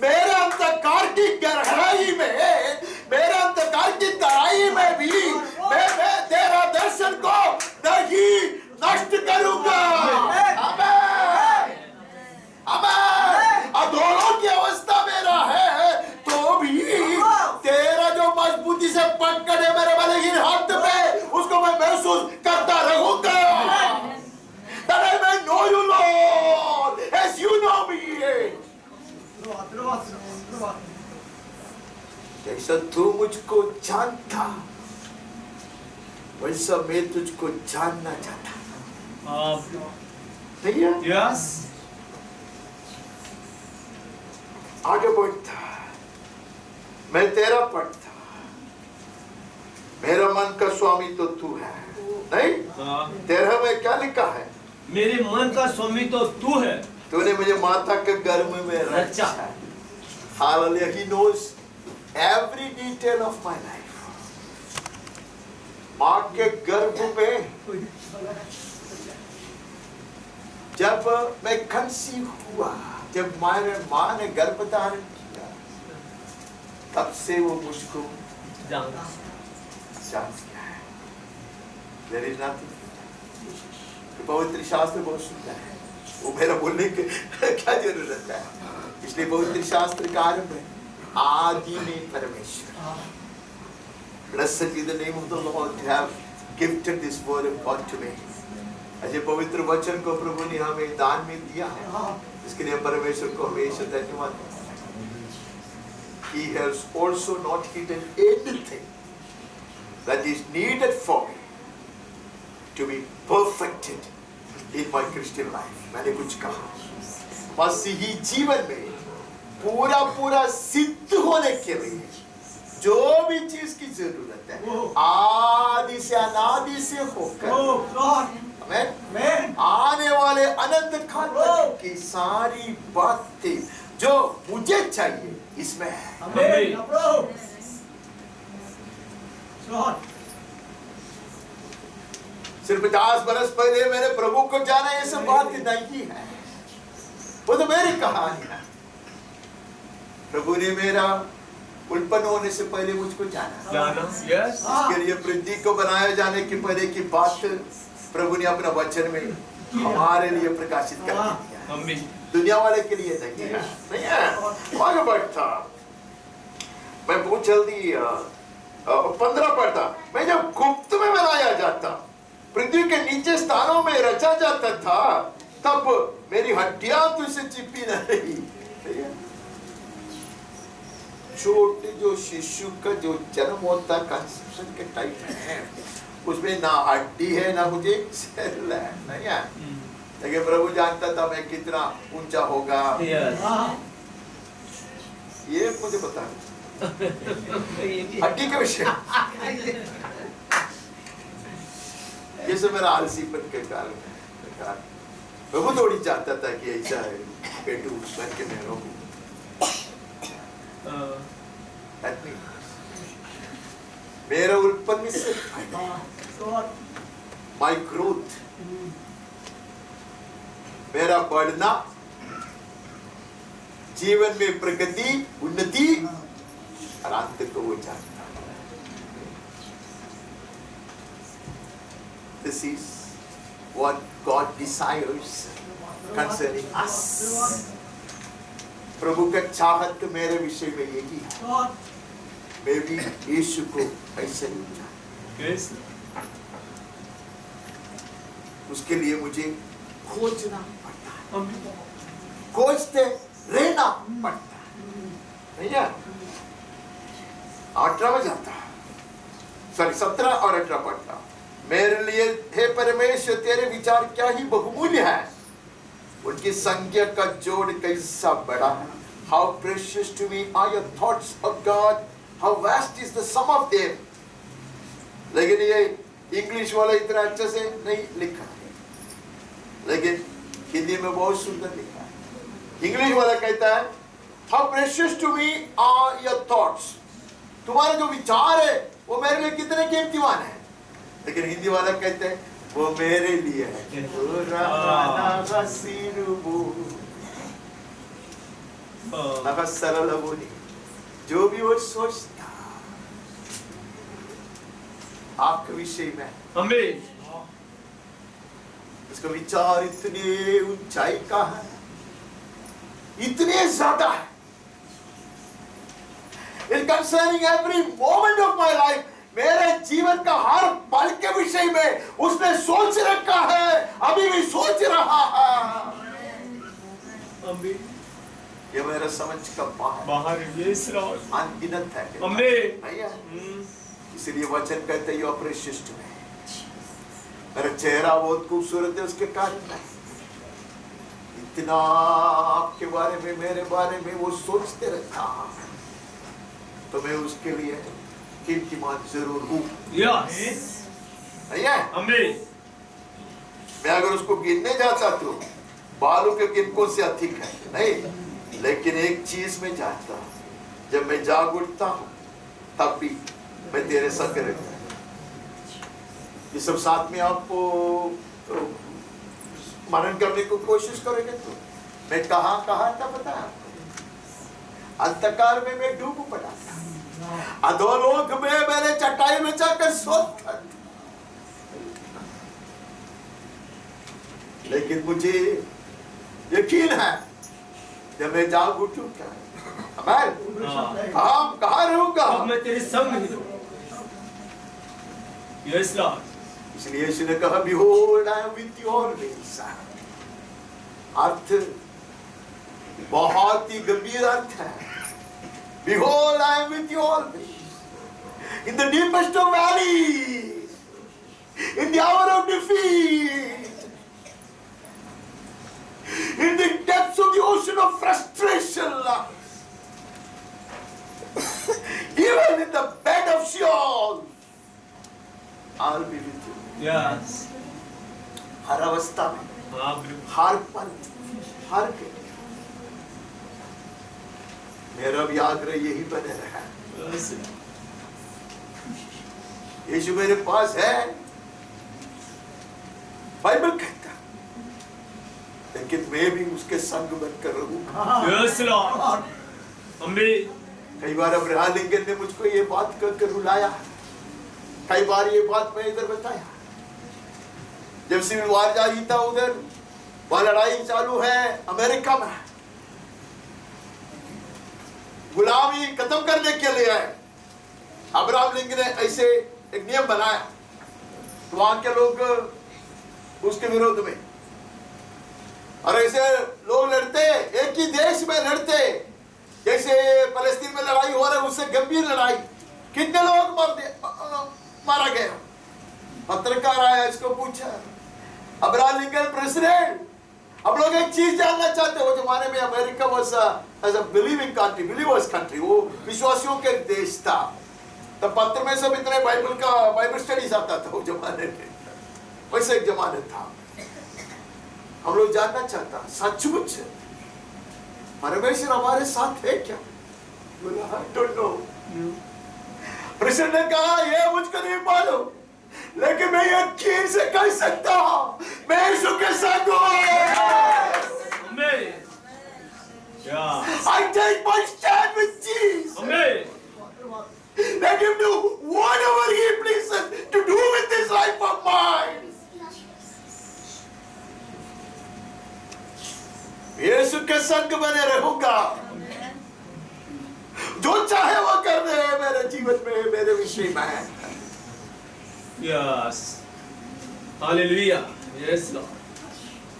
मेरे अंधकार की गहराई में, मेरे अंधकार की तराई में भी मैं तेरा दर्शन को नहीं नष्ट करूंगा। अधोलोक की अवस्था मेरा है तो भी तेरा जो मजबूती से पकड़े मेरे बलहीन हाथ में, उसको मैं महसूस करता रहूंगा। That I may know you, Lord, as you know me। जैसा तू मुझको जानता वैसा मैं तुझको जानना चाहता। नहीं है? यस। आगे बढ़ता, मैं तेरा पढ़ता, मेरा मन का स्वामी तो तू है, नहीं? तेरा में क्या लिखा है? मेरे मन का स्वामी तो तू है। तूने मुझे माता के गर्भ में रचा है। Hallelujah, he knows every detail of my life। माँ के गर्भ में जब मैं कंसीव हुआ, जब माँ ने गर्भ धारण किया, तब से वो मुझको जानता है। There is nothing। पवित्र शास्त्र बहुत सुंदर है, वो मेरा बोलने के क्या जरूरत है? इसलिए पवित्र शास्त्र का आरंभ है आदि में परमेश्वर। Blessed be the name of the Lord to have gifted this word of God to me। ऐसे पवित्र वचन को प्रभु ने हमें दान में दिया है, इसके लिए परमेश्वर को हमेशा धन्यवाद। He has also not hidden anything that is needed for me to be perfected in my Christian life। मैंने कुछ कहा, मसीही जीवन में पूरा सिद्ध होने के लिए जो भी चीज की जरूरत है आदि से अनादि से होकर आने वाले अनंत काल तक की सारी बातें जो मुझे चाहिए इसमें है। सिर्फ 50 बरस पहले मैंने प्रभु को जाना, ये सब बात नहीं है, वो तो मेरी कहानी है। प्रभु ने मेरा उत्पन्न होने से पहले मुझको जाना। इसके लिए पृथ्वी को बनाए जाने के पहले की बात प्रभु ने अपना वचन में हमारे लिए प्रकाशित कर दिया, दुनिया वाले के लिए नहीं है। आगे बढ़ता, मैं बहुत जल्दी 15 पढ़ता। मैं जब गुप्त में बनाया जाता, पृथ्वी के नीचे स्थानों में रचा जाता था, तब मेरी हड्डियां तुझसे चिपी न रही। छोटे जो शिशु का जो जन्म होता कंसेप्शन के टाइप है, उसमें ना हड्डी है ना मुझे सेल है, नहीं है? लेकिन प्रभु जानता था मैं कितना ऊंचा होगा। Yes. ये मुझे पता है, हड्डी के विषय। ये सब मेरा आलसीपन के कारण है। प्रभु थोड़ी चाहता था कि ऐसा है पेटू बन के मैं रहूं। मेरा उत्पन्न से माई ग्रोथ, मेरा बढ़ना, जीवन में प्रगति, उन्नति और अंत को वो जानता है। This is what God desires concerning us. प्रभु का चाहत मेरे विषय में यही है, मैं भी यीशु को ऐसे ही चाहता। Yes. उसके लिए मुझे खोजना पड़ता है, खोजते रहना पड़ता है। भैया 18 में जाता है, सॉरी 17 और 18 पढ़ता। मेरे लिए हे परमेश्वर तेरे विचार क्या ही बहुमूल्य है, उनकी संख्या का जोड़ कैसा बड़ा है। How precious to me are your thoughts of God, how vast is the sum of them। लेकिन ये इंग्लिश वाला इतना अच्छे से नहीं लिखा, लेकिन हिंदी में बहुत सुंदर लिखा है। इंग्लिश वाला कहता है How precious to me are your thoughts, तुम्हारे जो विचार है वो मेरे लिए कितने कीमतीवान है। लेकिन हिंदी वाला कहते हैं वो मेरे लिए है। सरल बोली जो भी वो सोचता आपके विषय में, Amen. उसका विचार इतने ऊंचाई का है, इतने ज्यादा है। It's concerning every moment of my life, मेरे जीवन का हर पल के विषय में उसने सोच रखा है, अभी भी सोच रहा है। Amen. ये मेरा समझ का बाहर Yes Lord. अनगिनत है। Amen. भैया इसलिए वचन कहते हैं You are precious to me। मेरा चेहरा बहुत खूबसूरत है उसके कारण नहीं, इतना आपके बारे में मेरे बारे में वो सोचते रहता, तो मैं उसके लिए कीमतीमान जरूर हूँ। Yes. भैया Amen. मैं अगर उसको गिनने जाता तो बालों के गिनकों से अधिक है नहीं, लेकिन एक चीज में जानता हूँ, जब मैं जाग उठता हूँ तब भी मैं तेरे संग रहता हूँ। ये सब साथ में आपको मनन करने को कोशिश करेंगे तो मैं कहाँ कहाँ था पता है, अंधकार में मैं डूब पड़ा था, अधोलोक में मैंने चटाई में जाकर सोता था। लेकिन मुझे यकीन है जब मैं जाग उठूंगा, कहाँ रहूंगा, अब मैं तेरे संग ही रहूंगा। Yes Lord. इसलिए यीशु ने कहा Behold, I am with you always। अर्थ बहुत ही गंभीर अर्थ है। Behold, I am with you always, in the deepest of valleys, in the hour of defeat, in the depths of the ocean of frustration, even in the bed of Sheol, I'll be with you। Yes. हर अवस्था में, Amen. हर पल, हर के मेरा भी आग्रह यही बने रहा। Yes. यीशु मेरे पास है, बाइबल कहता, लेकिन मैं भी उसके संग बनकर रहूंगा। Yes Lord. Amen. कई बार अब्राहम लिंकन ने मुझको ये बात कहकर रुलाया, कई बार ये बात मैं इधर बताया। जब सिविल वार जारी था उधर, वहां लड़ाई चालू है अमेरिका में, गुलामी खत्म करने के लिए है। अब्राहम लिंकन ने ऐसे एक नियम बनाया, तो वहां के लोग उसके विरोध में, और ऐसे लोग लड़ते, एक ही देश में लड़ते, जैसे फलस्तीन में लड़ाई हो रही है, उससे गंभीर लड़ाई, कितने लोग मारा गया। पत्रकार आया, इसको पूछा, अब्राहम लिंकन प्रेसिडेंट अब लोग एक चीज जानना चाहते हैं, वो जमाने में America was as a believing country, believers country, वो विश्वासियों के देश था। तो पत्र में सब इतने बाइबल स्टडीज आता था वो जमाने में, वैसे एक जमाने था। हम लोग जानना चाहता सचमुच परमेश्वर हमारे साथ है क्या? बोला आई डोंट नो। प्रेसिडेंट ने कहा ये मुझको नहीं मालूम, लेकिन मैं यकीन से कह सकता हूं मैं यीशु के साथ हूं। Amen. Yeah. I take my stand with Jesus. Amen. Let him do whatever he pleases to do with this life of mine. यीशु के संग बने रहूंगा, जो चाहे वो कर रहे हैं मेरे जीवन में, मेरे विषय में। Yes. Hallelujah. Yes, Lord.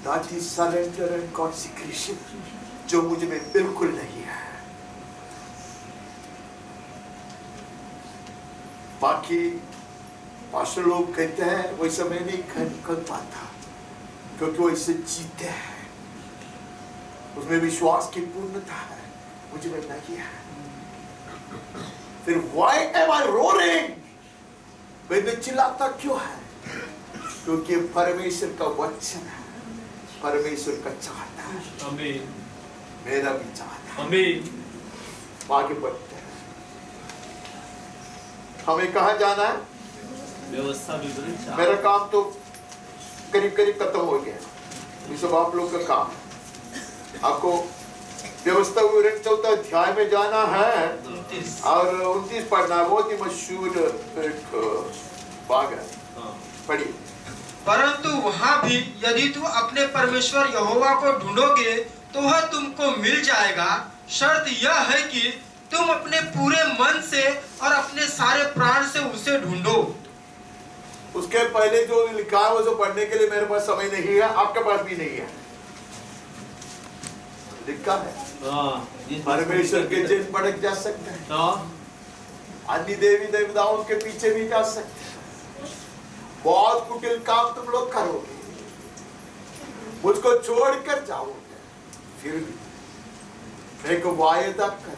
That is surrender and consecration, जो मुझे में बिल्कुल नहीं है। बाकी पास्टर लोग कहते हैं वैसा मैं नहीं कर पाता, क्योंकि वैसे जीते हैं, उसमें विश्वास की पूर्णता है, मुझे में नहीं है। फिर why am I roaring? मैं चिल्लाता क्यों है? क्योंकि परमेश्वर का वचन है, परमेश्वर का चाहता है, Amen. मेरा भी चाहता है। Amen. आगे बढ़ते हैं। हमें कहाँ जाना है? व्यवस्था विवरण चार। मेरा काम तो करीब करीब खत्म हो गया, ये सब आप लोग का काम। आपको व्यवस्था विवरण 4 अध्याय में जाना है और 29 पढ़ना है। बहुत ही मशहूर एक भाग है, पढ़िए। परंतु वहाँ भी यदि तुम अपने परमेश्वर यहोवा को ढूंढोगे तो वह तुमको मिल जाएगा। शर्त यह है कि तुम अपने पूरे मन से और अपने सारे प्राण से उसे ढूंढो। उसके पहले जो लिखा है वो जो पढ़ने के लिए मेरे पास समय नहीं है, आपके पास भी नहीं है। लिखा है परमेश्वर के जिन भड़क जा सकते हैं, अन्य देवी देवताओं के पीछे भी जा सकते हैं, बहुत कुटिल काम तुम लोग करोगे, मुझको छोड़कर जाओगे, फिर भी मैं को वायदा करता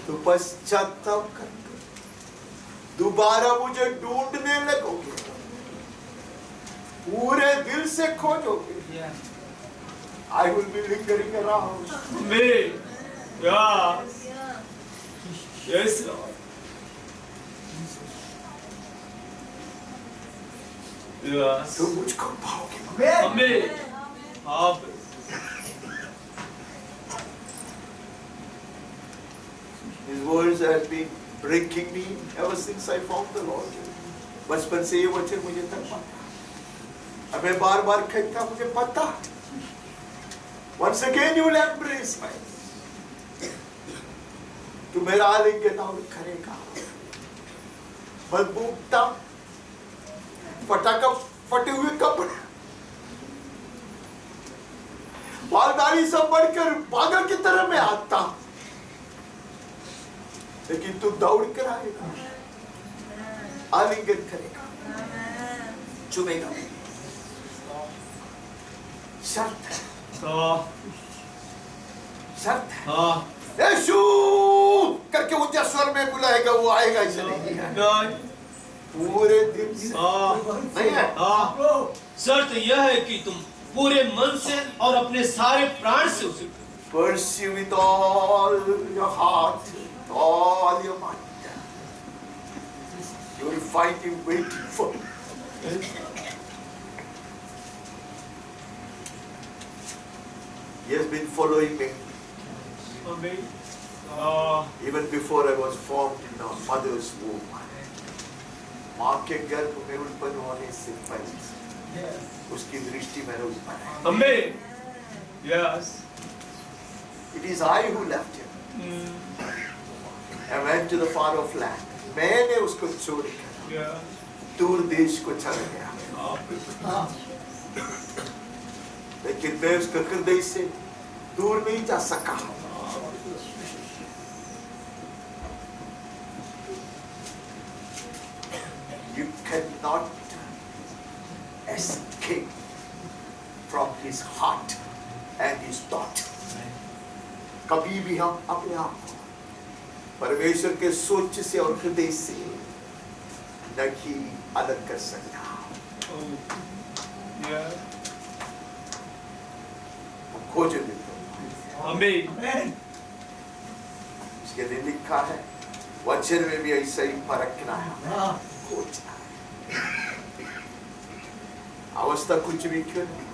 तो पश्चाताप करता, दोबारा मुझे ढूंढने लगोगे, पूरे दिल से खोजोगे। I will be lingering around. Amen. Yeah. Yes, Lord. Yes. तुम मुझको पाओगे। Amen. आप His words have been breaking me ever since I found the Lord. बचपन से ये वचन मुझे तक पता, अब मैं बार बार कहता, मुझे पता। Once again you will embrace me. तू मेरा आलिंगन और करेगा। बदबूता, फटाका फटे हुए कपड़े, बालदारी सब बढ़कर पागल की तरह मैं आता, लेकिन तू दौड़ कर आएगा, आलिंगन करेगा, चुमेगा। शर्त है, शर्त है। यीशु करके ऊंचा स्वर में बुलाएगा, वो आएगा, इसे नहीं है। पूरे दिल से नहीं है। शर्त यह है कि तुम पूरे मन से और अपने सारे प्राण से उसे pursue with all your heart, all your mind. You will find him waiting for you. He has been following me even before I was formed in my mother's womb. माँ के गर्भ में उत्पन्न होने से पहले उसकी दृष्टि मैंने उस पर है। Amen. Yes. It is I who left him. I went to the far off land. मैंने उसको छोड़कर दूर देश को चला गया, लेकिन मैं उसके हृदय से दूर नहीं जा सका। You cannot escape from his heart and his thought. कभी भी हम अपने आप को परमेश्वर के सोच से और हृदय से नहीं अलग कर सकता। खोजेंगे तो आमीन। इसके लिए लिखा है वचन में भी ऐसा ही परखना है, खोजना है। अवस्था कुछ भी क्यों नहीं,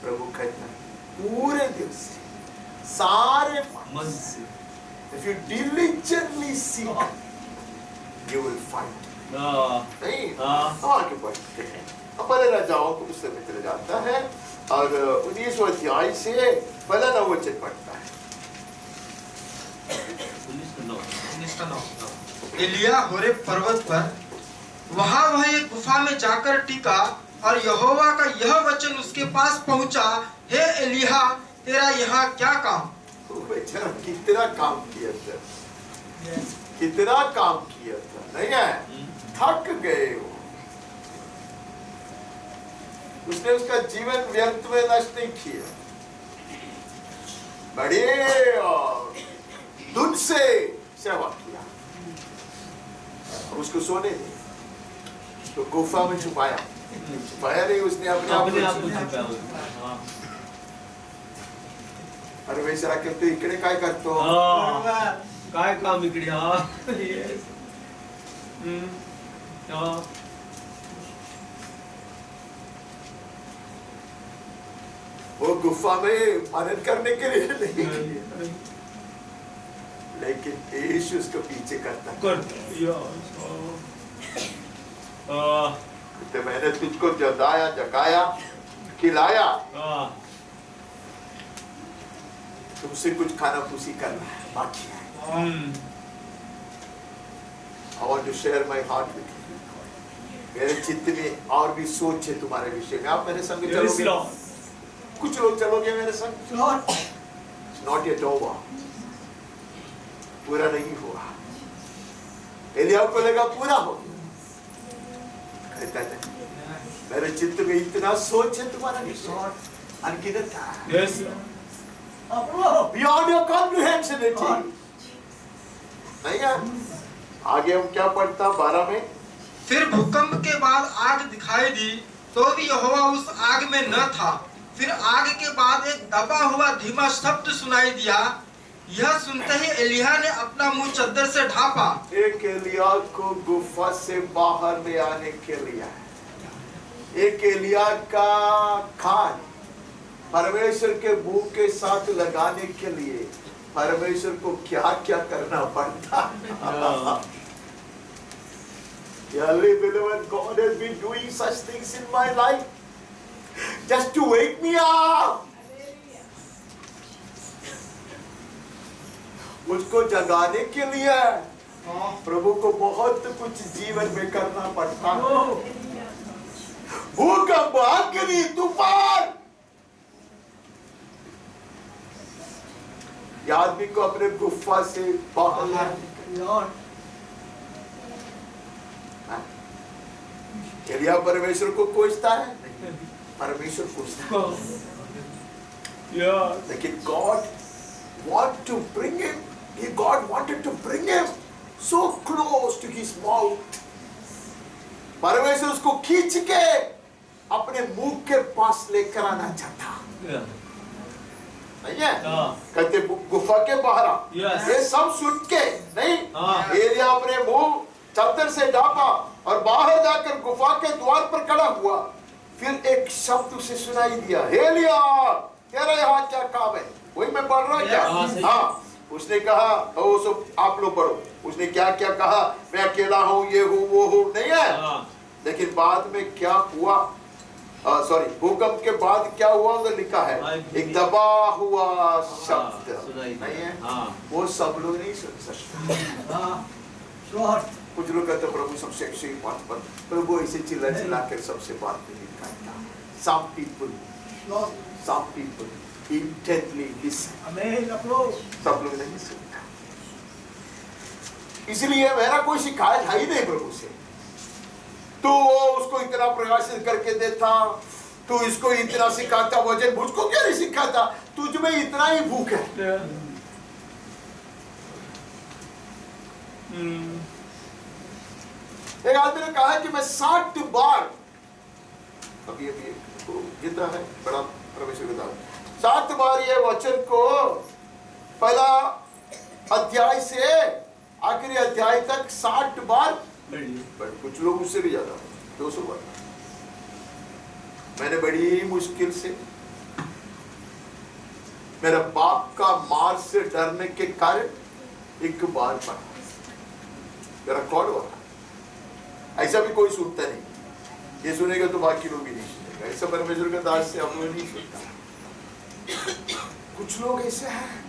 प्रभु कहता है पूरे दिल से, सारे मन से, if you diligently seek, you will find. नहीं, आगे बढ़ते हैं। अब पहले राजाओं को पुस्तक में चले जाता है और 19वां अध्याय से पहला 9 वचन पढ़ता है। 19 एलिया होरेब पर्वत पर वहां वह एक गुफा में जाकर टिका और यहोवा का यह वचन उसके पास पहुंचा, हे एलिया तेरा यहाँ क्या काम? बेचारा कितना काम किया था, कितना काम किया था, नहीं है? थक गए हो। उसने उसका जीवन व्यर्थ में नष्ट नहीं किया, बड़े दुख से सेवा किया। उसको सोने दे तो गुफा में छुपाया नहीं, उसने अपने आप को छुपाया। परमेश्वरा के तू इकडे काय करतो? काय काम इकडे? वो गुफा में मदद करने के लिए नहीं, लेकिन यीशु उसको पीछे करता तो मैंने तुझको जगाया जगाया खिलाया, तुमसे कुछ खाना फूसी करना है बाकी है। I want to share my heart with you. मेरे चित्त में और भी सोच है तुम्हारे विषय में। आप मेरे संग चलोगे, कुछ लोग चलोगे मेरे संग। It's not yet over. पूरा नहीं हुआ। एलिया को लगा पूरा हो गया, कहता है मेरे चित्त में इतना सोच है तुम्हारा विषय, अनगिनत है। Beyond your comprehension it is. नहीं है? आगे हम क्या पढ़ता 12 में? फिर भूकंप के बाद आग दिखाई दी तो भी यहोवा उस आग में न था। फिर आग के बाद एक दबा हुआ धीमा शब्द सुनाई दिया। यह सुनते ही एलिया ने अपना मुंह चद्दर से ढांपा। एक एलिया को गुफा से बाहर ले आने के लिए, एक एलिया का खान परमेश्वर के मुंह के साथ लगाने के लिए परमेश्वर को क्या क्या करना पड़ता। Dearly beloved, God has been doing such things in my life just to wake me up. मुझको जगाने के लिए प्रभु को बहुत कुछ जीवन में करना पड़ता। भूकंप, अग्नि, तूफान, ये आदमी को अपने गुफा से बाहर लाने। एलिया परमेश्वर को खोजता है, परमेश्वर खोजता है, लेकिन God want to bring him, God wanted to bring him so close to his mouth. परमेश्वर उसको खींच के अपने मुंह के पास लेकर आना चाहता। नहीं है? कहते गुफा के बाहर ये सब सुन के नहीं, एलिया अपने मुंह चद्दर से ढांपा और बाहर जाकर गुफा के द्वार पर खड़ा हुआ। फिर एक शब्द उसे सुनाई दिया, एलिया तेरा यहाँ क्या काम है? वही मैं पढ़ रहा क्या? हाँ, उसने कहा वो सब आप लोग पढ़ो। उसने क्या क्या कहा? मैं अकेला हूँ, ये हूँ, वो हूँ, नहीं है? लेकिन बाद में क्या हुआ? सॉरी, भूकंप के बाद क्या हुआ उधर लिखा है, एक दबा हुआ शब्द, नहीं है? वो सब लोग नहीं सुन सकते। कुछ लोग कहते प्रभु सबसे अच्छी बात पर, प्रभु ऐसे चिल्ला चिल्ला कर सबसे बात नहीं करता। Some people intently listen. सब लोग नहीं सुनता। इसलिए मेरा कोई शिकायत है ही नहीं प्रभु से। तो वो उसको इतना प्रकाशित करके देता, तू इसको इतना सिखाता, वजन मुझको क्या नहीं सिखाता, तुझ में इतना ही भूख है। एक आदमी ने कहा कि मैं 60 बार, अभी जितना है बड़ा परमेश्वर के दान, 7 बार ये वचन को पहला अध्याय से आखिरी अध्याय तक 60 बार, कुछ लोग उससे भी ज्यादा 200 बार। मैंने बड़ी मुश्किल से मेरा बाप का मार से डरने के कारण एक बार पढ़ा, मेरा रिकॉर्ड हुआ। ऐसा भी कोई सुनता नहीं, ये सुनेगा तो बाकी लोग भी नहीं सुनेगा। ऐसा परमेश्वर का दास से हम लोग नहीं सुनता। कुछ लोग ऐसे हैं,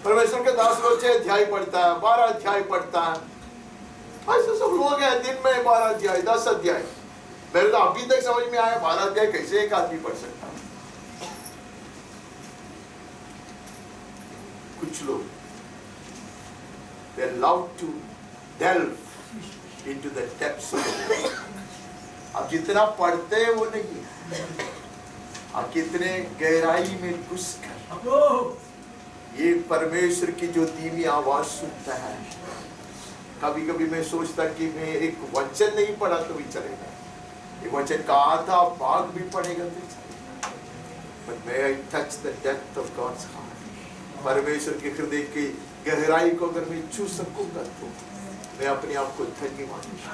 परमेश्वर के दास रोज 6 अध्याय पढ़ता है, 12 अध्याय पढ़ता है। ऐसे सब लोग हैं, दिन में 12 अध्याय 10 अध्याय। मेरे तो अभी तक समझ में आया 12 अध्याय कैसे एक आदमी पढ़ सकता है। कुछ लोग they love to delve into the depths of the Word. अब जितना पढ़ते हैं वो नहीं है, अब कितने गहराई में घुसकर ये परमेश्वर की जो धीमी आवाज सुनता है। कभी कभी मैं सोचता कि मैं एक वचन नहीं पढ़ा तो भी चलेगा, एक वचन का आधा भाग भी पढ़ेगा तो चलेगा, but may I touch the depth of God's heart. परमेश्वर के हृदय की गहराई को अगर मैं छू सकूंगा तो मैं अपने आप को धन्य मानूंगा।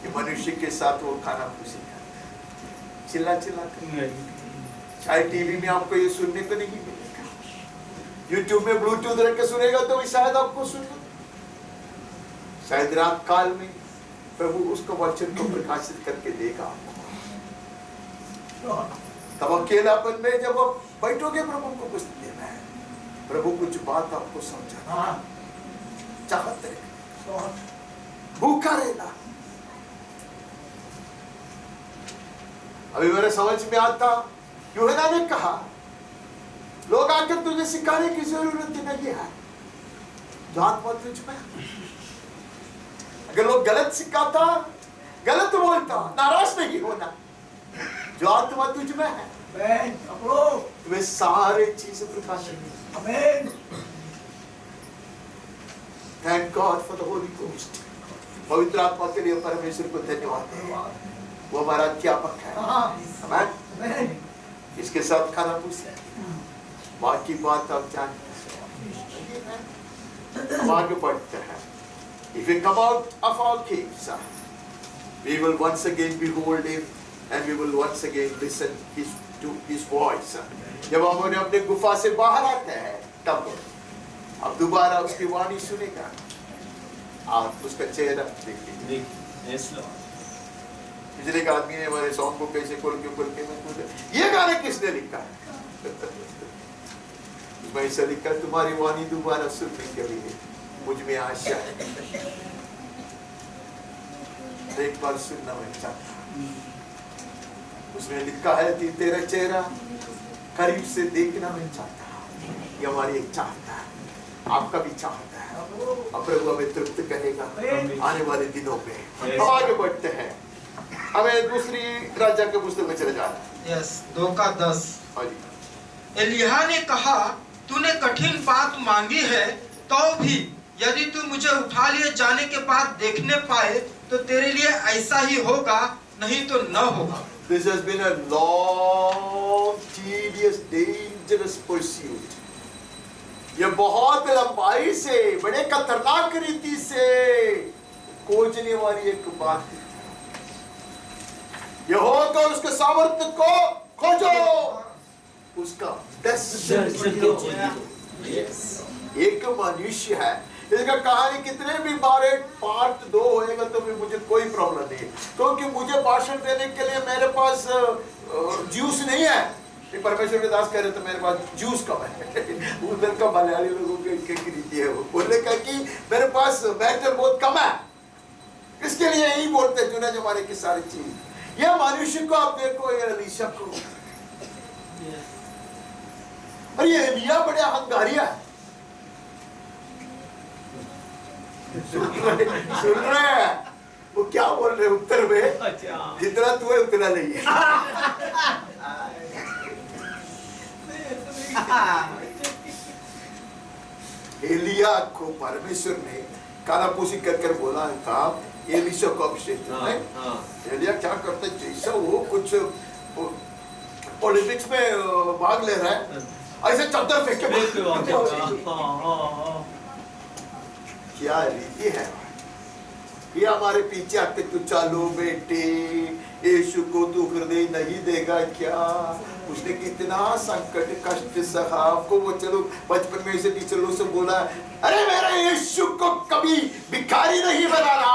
ये मनुष्य के साथ वो खाना खुशी करता है, चिल्ला चिल्ला कर। शायद टीवी में आपको ये सुनने को नहीं मिलेगा, यूट्यूब में ब्लूटूथ रख के सुनेगा तो भी शायद आपको सुनना। शायद रात काल में प्रभु उसको वचन को प्रकाशित करके देगा आपको। तब अकेलापन में जब आप बैठोगे प्रभु को कुछ देना है, प्रभु कुछ बात आपको समझाना चाहते, भूखा रहना। अभी मेरे समझ में आता, यूहन्ना ने कहा लोग आकर तुझे सिखाने की जरूरत नहीं है, जो आत्मा तुझ में। अगर लोग गलत सिखाता, गलत बोलता, नाराज नहीं होना, जो आत्मा तुझ में है तुम्हें सारे चीजें प्रकाशित। Thank God for the Holi ghost. पवित्र आत्मा के लिए परमेश्वर को धन्यवाद दें, वो हमारा अध्यापक है। आमीन। इसके साथ खाना पूछे, बाकी बात आप जानते हैं। हम आगे बढ़ते हैं। If we come out of our caves, we will once again behold him and we will once again listen to his voice. जब हम अपने गुफा से बाहर आते हैं तब अब दोबारा उसकी वाणी सुनेगा और उसका चेहरा देखेंगे। पिछले एक आदमी ने हमारे सॉन्ग को कैसे खोल के मैं पूछा, ये गाने किसने लिखा? मैं ऐसा लिखा, तुम्हारी वाणी दोबारा सुनने के लिए मुझ में आशा है, एक बार सुनना मैं चाहता। उसमें लिखा है कि तेरा चेहरा करीब से देखना मैं चाहता। ये हमारी एक चाहता है, आपका भी चाहता है। अब प्रभु हमें तृप्त करेगा आने वाले दिनों में। हम आगे बढ़ते हैं, हमें दूसरी राजा के पुस्तक में चले जाना। यस, 2:10। एलिय्याह ने कहा, तूने कठिन बात मांगी है, तो भी यदि तू मुझे उठा लिए जाने के बाद देखने पाए तो तेरे लिए ऐसा ही होगा, नहीं तो न होगा। This has been a long, tedious, dangerous pursuit. ये बहुत लंबाई से, बड़े खतरनाक रीति से खोजने वाली एक बात है। यहोवा को, उसके सामर्थ्य को खोजो, उसका एक मनुष्य है। इसका कहानी कितने भी बारे पार्ट 2 होएगा तो भी मुझे कोई प्रॉब्लम नहीं है, क्योंकि मुझे भाषण देने के लिए मेरे पास जूस नहीं है। परमेश्वर के दास कह रहे तो मेरे पास जूस कम है। उधर का मलयाली लोगों की रीति है, वो बोलने का कि मेरे पास मैटर बहुत कम है, इसके लिए यही बोलते हैं चुना जमाने की सारी चीज। ये मनुष्य को आप देखो, ये एलीशा को, और ये एलिय्याह बड़े अहंकारिया है। सुन रहे हैं वो क्या बोल रहे उत्तर में? अच्छा जितना तू है उतना नहीं है। एलिया को परमेश्वर ने कानापूसी कर बोला था एलिशा को अभिषेक करना है। एलिया क्या करता है, जैसा वो कुछ ओलंपिक्स में भाग ले रहा है ऐसे चद्दर फेंक के क्या रीति है ये हमारे पीछे आके तू चालो बेटे यीशु को तू हृदय नहीं देगा क्या? उसने कितना संकट कष्ट सहा। आपको वो चलो बचपन में ऐसे टीचर लोग से बोला अरे मेरा यीशु को कभी भिखारी नहीं बनाना।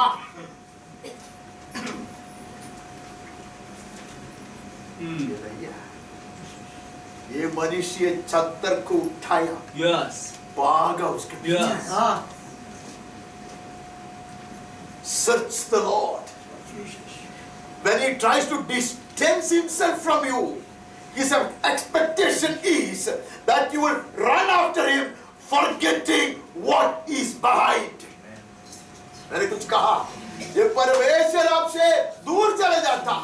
ये मनुष्य चद्दर को उठाया, यस भागा उसके पीछे। Search the Lord. When he tries to distance himself from you, his expectation is that you will run after him, forgetting what is behind. मैंने कुछ कहा, ये परमेश्वर आपसे दूर चले जाता।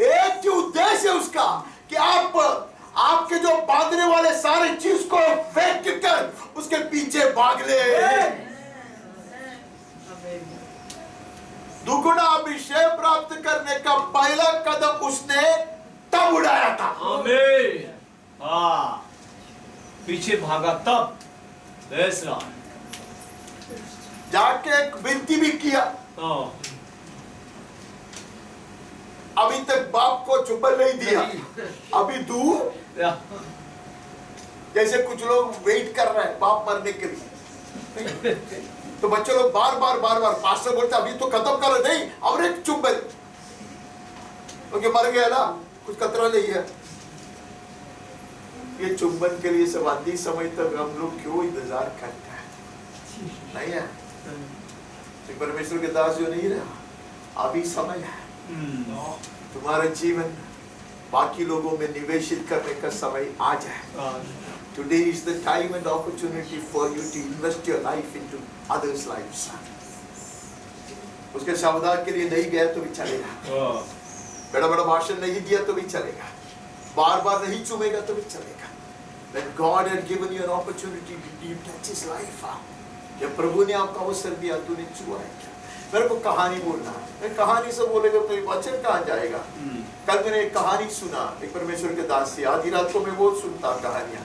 एक ही उद्देश्य है उसका कि आपके जो बांधने वाले सारे चीज को फेंक कर उसके पीछे भाग ले। दुगुना अभिषेक प्राप्त करने का पहला कदम उसने तब उड़ाया था। आमीन। हाँ, पीछे भागा तब जाके एक विनती भी किया। अभी तक बाप को चुंबन नहीं दिया, अभी दूर जैसे कुछ लोग वेट कर रहे हैं बाप मरने के लिए। तो बच्चे लोग बार बार पास्टर बोलते अभी तो खत्म कर नहीं और एक चुंबन क्योंकि मर गया ना कुछ खतरा नहीं है। ये चुंबन के लिए सब आधी समय तक हम लोग क्यों इंतजार करते हैं? नहीं है परमेश्वर के दास जो नहीं रहा अभी समय है तुम्हारा जीवन बाकी लोगों में निवेशित करने का समय आ जाए। Today is the time and opportunity for you to invest your life into others' lives. उसके समुदाय के लिए नहीं गया तो भी चलेगा, बड़ा बड़ा भाषण नहीं दिया तो भी चलेगा, बार बार नहीं चूमेगा तो भी चलेगा। When God had given you an opportunity to touch his life, जब प्रभु ने आपको अवसर दिया तूने छुआ है क्या? मेरे को कहानी बोलना, मैं कहानी से बोलेगा तो वचन कहाँ जाएगा? कल मैंने एक कहानी सुना, एक परमेश्वर के दास से, आधी रात को मैं बहुत सुनता कहानियां,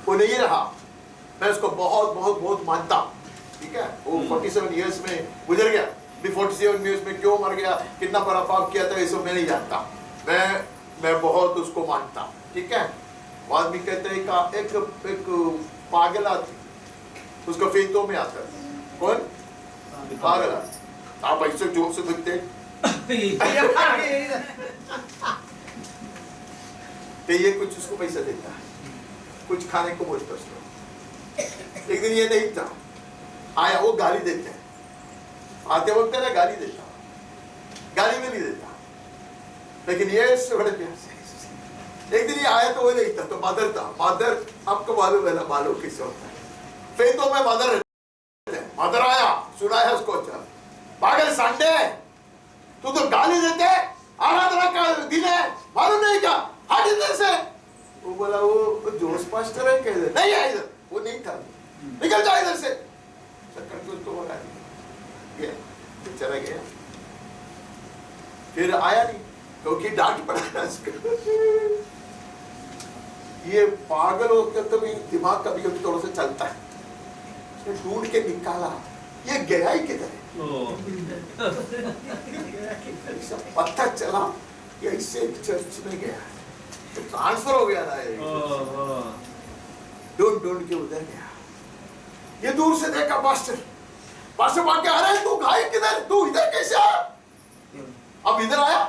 वो नहीं रहा, मैं उसको बहुत मानता, ठीक है? वो 47 इयर्स में गुजर गया, 47 इयर्स में क्यों मर गया, कितना बड़ा पाप किया था, ये सब मैं नहीं जानता, मैं बहुत उसको मानता, ठीक है? बाद में कहते हैं एक पागल आदमी, उसका फेतों में आता है, कौन? पागल आदमी, आप ऐसे जोर से दिखते तो ये कुछ उसको पैसा देता है, कुछ खाने को बोलता उसको। एक दिन ये नहीं था, आया वो गाली देते हैं, आते वक्त ना गाली देता, गाली में नहीं देता, लेकिन ये बड़े प्यार से। एक दिन ये आया तो वो नहीं था, तो मदर था, मदर आपको मालूम है ना, मालूम किससे होता है, फिर तो मैं मदर आया, सुनाया उसको, पागल संडे तू तो गाली देते, आराधना का दिन है, मालूम नहीं क्या, हट इधर से। वो बोला वो जोश पास्टर है, कह दे नहीं है इधर, वो नहीं था, निकल जा इधर से, चक्कर को उसको भगा दिया, चला गया, फिर आया नहीं क्योंकि डांट पड़ा ना उसको। ये पागल होकर तो भी दिमाग कभी थोड़ा सा चलता है, ढूंढ के निकाला, ये गया ही किधर है? पता चला ये इससे चर्च में गया, ट्रांसफर हो गया ना, ढूंढ के उधर गया। ये दूर से देखा पास्टर भाग के आ रहा है, तू गायब किधर, तू इधर कैसे आया? अब इधर आया,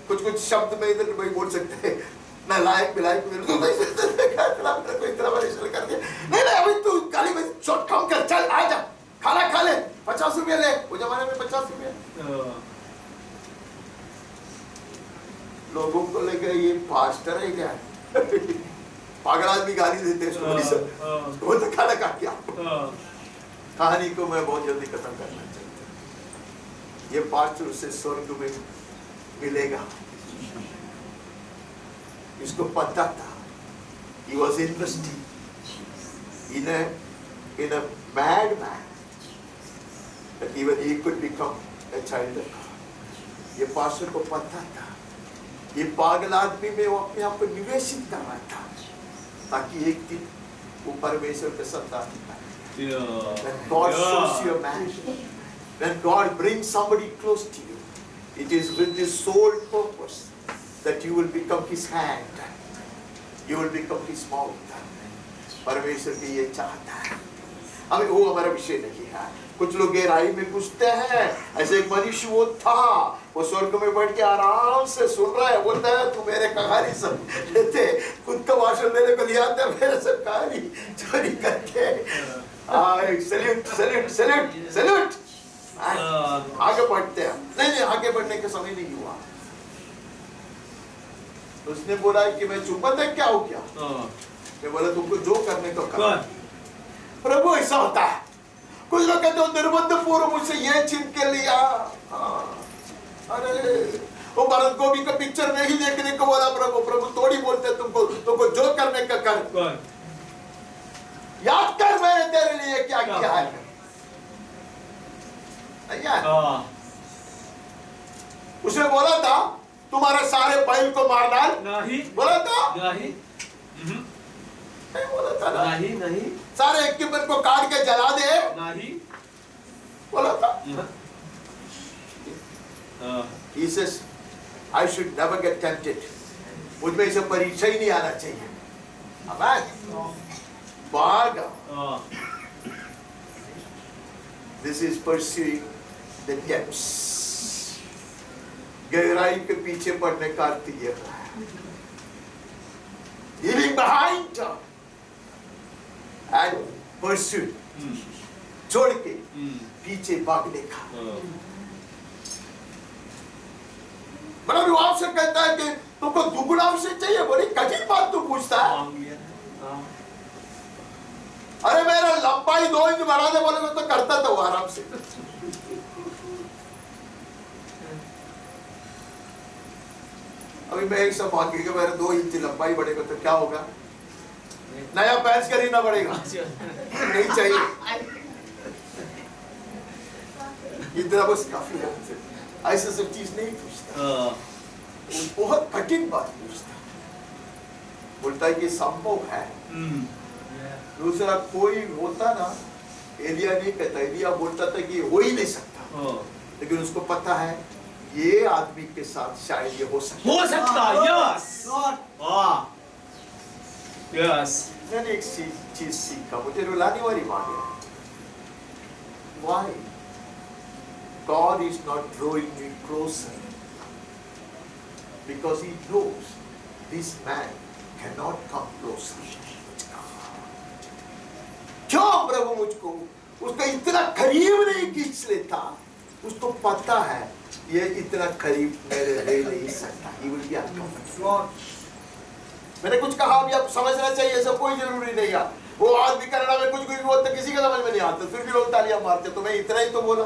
कुछ शब्द में इधर भाई बोल सकते हैं ना, लायक बिलायक मेरे तो इतना परेशान कर दिया। नहीं अभी तू गाली में चोट कम कर, चल आ जा, खाना खा ले, 50 रुपये ले, वो जमाने में 50 रुपये। लोगों को लगा ये पास्टर है क्या? पागल आदमी गाली देते हैं, वो तो खाना खा क्या? कहानी को मैं बहुत जल्दी खत्म करना चाहता हूँ। ये पास्टर उसे स्वर्ग में मिलेगा, इसको पता था। He was investing in a madman that even he could become a child of God. ये पास्टर को पता था, ये पागल आदमी में वो अपने आप को निवेशित कर रहा था ताकि एक दिन वो परमेश्वर के संतान बने। When God shows you a man, when God brings somebody close to you, it is with the sole purpose that you will become his hand, you will become his mouth. परमेश्वर की ये चाहता है। अभी वो हमारा विषय नहीं है। कुछ लोग गहराई में घुसते हैं। ऐसे एक मनुष्य वो था, वो स्वर्ग में बैठ के आराम से सुन रहा है, बोलता है तू मेरे कहानी सब लेते, खुद का भाषण देने को लिया था, मेरे सब कहानी चोरी करके। Salute salute salute salute. आगे बढ़ते हैं। नहीं, आगे बढ़ने का समय नहीं हुआ। उसने बोला कि मैं चुंबन देख क्या हूँ क्या? मैं बोला तुमको जो करने को कर। प्रभु ऐसा होता है, कुछ लोग कहते हो निर्बंध पूर्व मुझसे ये छीन के लिया। अरे वो भरत गोभी का पिक्चर नहीं देखने को बोला प्रभु। प्रभु थोड़ी बोलते तुमको जो करने का कर। याद कर मैंने तेरे लिए क्या किया है। उसने बोला था तुम्हारे सारे बैल को मार डाल। नहीं बोला था नहीं बोला था नहीं नहीं सारे इक्विपमेंट को काट के जला दे। नहीं बोला था। He says, I should never get tempted. मुझ में इसे परीक्षा ही नहीं आना चाहिए। Amen. भागा। This is pursuing the depths. गहराई के पीछे पड़ने का अर्थ यह है। Leaving behind and pursuit. छोड़ के पीछे भागने का। मतलब वो आपसे कहता है कि तुमको दुगुना अवसर चाहिए, बड़ी कठिन बात तू पूछता है। अरे मेरा लंबाई 2 इंच बढ़ा दे बोले तो करता था वो आराम से। अभी मैं एक सब मांगी कि मेरा 2 इंच लंबाई बढ़ेगा तो क्या होगा? नया पैंट खरीदना पड़ेगा। नहीं चाहिए इतना, बस काफी है। ऐसा सब चीज नहीं पूछता, बहुत कठिन बात पूछता। बोलता है कि संभव है। दूसरा कोई होता ना, एलिया नहीं कहता, एलिया बोलता था कि हो ही नहीं सकता, लेकिन उसको पता है ये आदमी के साथ शायद ये हो सकता। Yes yes. मैंने एक चीज सीखा, मुझे रुलाने वाली बात है। Why God is not drawing me closer? Because He knows this man cannot come closer. क्यों प्रभु मुझको उसका इतना करीब नहीं खींच लेता? उसको पता है ये इतना करीब मेरे रह नहीं सकता। He will be uncomfortable. मैंने कुछ कहा, अभी आप समझना चाहिए, ऐसा कोई जरूरी नहीं है। वो आदमी कनाडा में कुछ भी बोलते किसी का समझ में नहीं आता, फिर भी लोग तालियां मारते। तो मैं इतना ही तो बोला।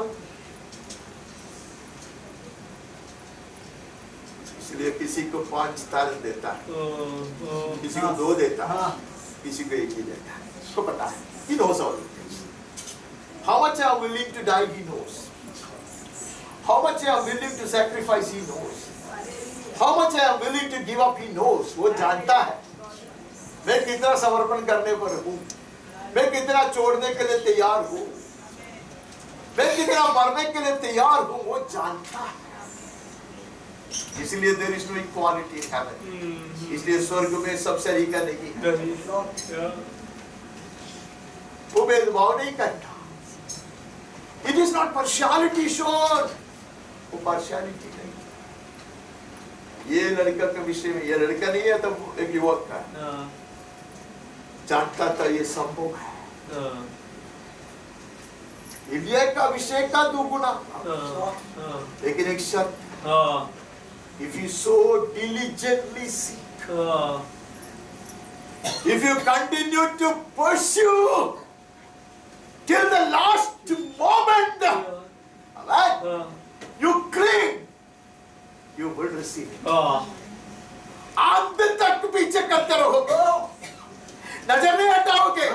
इसलिए किसी को 5 तारन देता है, किसी को 2 देता है, किसी को 1 ही देता है। उसको पता है। He knows all things. How much I am willing to die, He knows. How much I am willing to sacrifice, He knows. How much I am willing to give up, He knows. वो जानता है मैं कितना समर्पण करने पर हूँ, मैं कितना छोड़ने के लिए तैयार हूँ, मैं कितना मरने के लिए तैयार हूँ। वो जानता है। इसलिए there is no equality in heaven. इसलिए स्वर्ग में सब सरीका नहीं है। वो भेदभाव नहीं करता। It is not partiality shown. वो partiality नहीं। ये लड़का के विषय में, ये लड़का नहीं है तब एक युवक का, जानता था ये संभव है। एलिया का विषय का 2 गुना, लेकिन एक शर्त, if you so diligently seek, if you continue to pursue till the last moment. Amen. You cling, you will receive it. अंत तक पीछे करते रहोगे, नजर नहीं हटाओगे।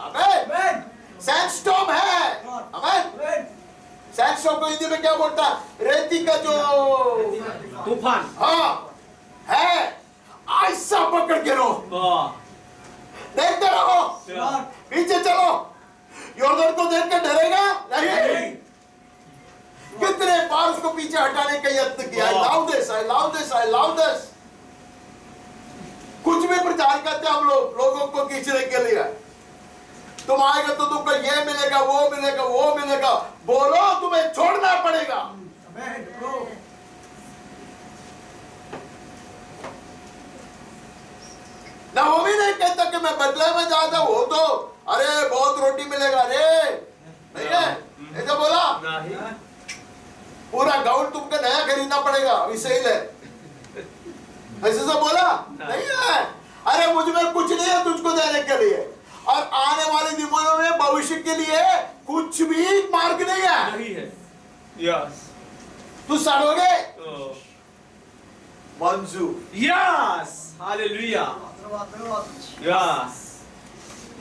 आमेन। सैंडस्टॉर्म है। आमेन। सैंडस्टॉर्म को हिंदी में क्या बोलता है? रेती का जो तूफान। हाँ है, ऐसा पकड़ के रहो, देखते रहो, पीछे चलो। यॉर्दन को देख के डरेगा नहीं। कितने बार उसको पीछे हटाने का यत्न किया। I love this, I love this, I love this. कुछ भी प्रचार करते हम लोगों को खींचने के लिए। तुम आएगा तो तुमको ये मिलेगा, वो मिलेगा, वो मिलेगा। बोलो तुम्हें छोड़ना पड़ेगा। ना वो भी नहीं कहता कि मैं बदले में जाता हूं, वो तो अरे बहुत रोटी मिलेगा रे, नहीं है ऐसा बोला। पूरा गाउन तुमको नया खरीदना पड़ेगा, अभी सही ले, ऐसे सब बोला नहीं है। अरे मुझ में कुछ नहीं है तुझको देने के लिए, और आने वाले दिनों में भविष्य के लिए कुछ भी मार्ग नहीं है। यस, तू सड़ोगे मंजूर। Yes, hallelujah, yes.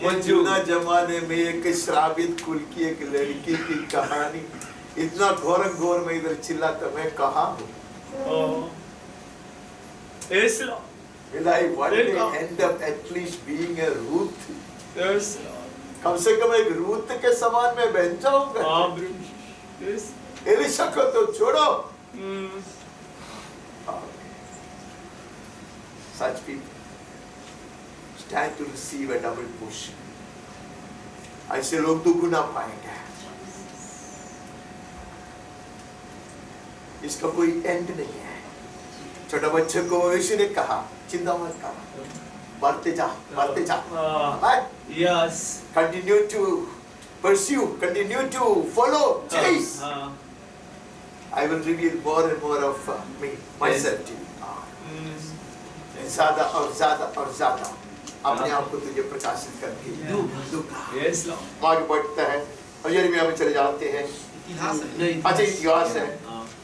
मौजूदा जमाने में एक श्रावित कुल की एक लड़की की कहानी, इतना घोर में इधर चिल्लाता, मैं कहा हूँ। Will I one day end up at least being a Ruth? कम से कम एक रूथ के समान में बन जाऊंगा। एलिशा को तो छोड़ो। Such people stand to receive a double portion. ऐसे लोग तो गुना पाएंगे। इसका कोई एंड नहीं है। छोटा बच्चे को यीशु ने कहा, चिंता मत कर, बढ़ते जा, बढ़ते जा। Yes. Continue to pursue, continue to follow, chase. I will reveal more and more of me, myself to you. ज़्यादा और ज़्यादा और ज़्यादा अपने आप को तुझे प्रकाशित करके दूंगा। Yes, Lord. आगे बढ़ते हैं और यिर्मयाह में चले जाते हैं। अच्छा, इतिहास है।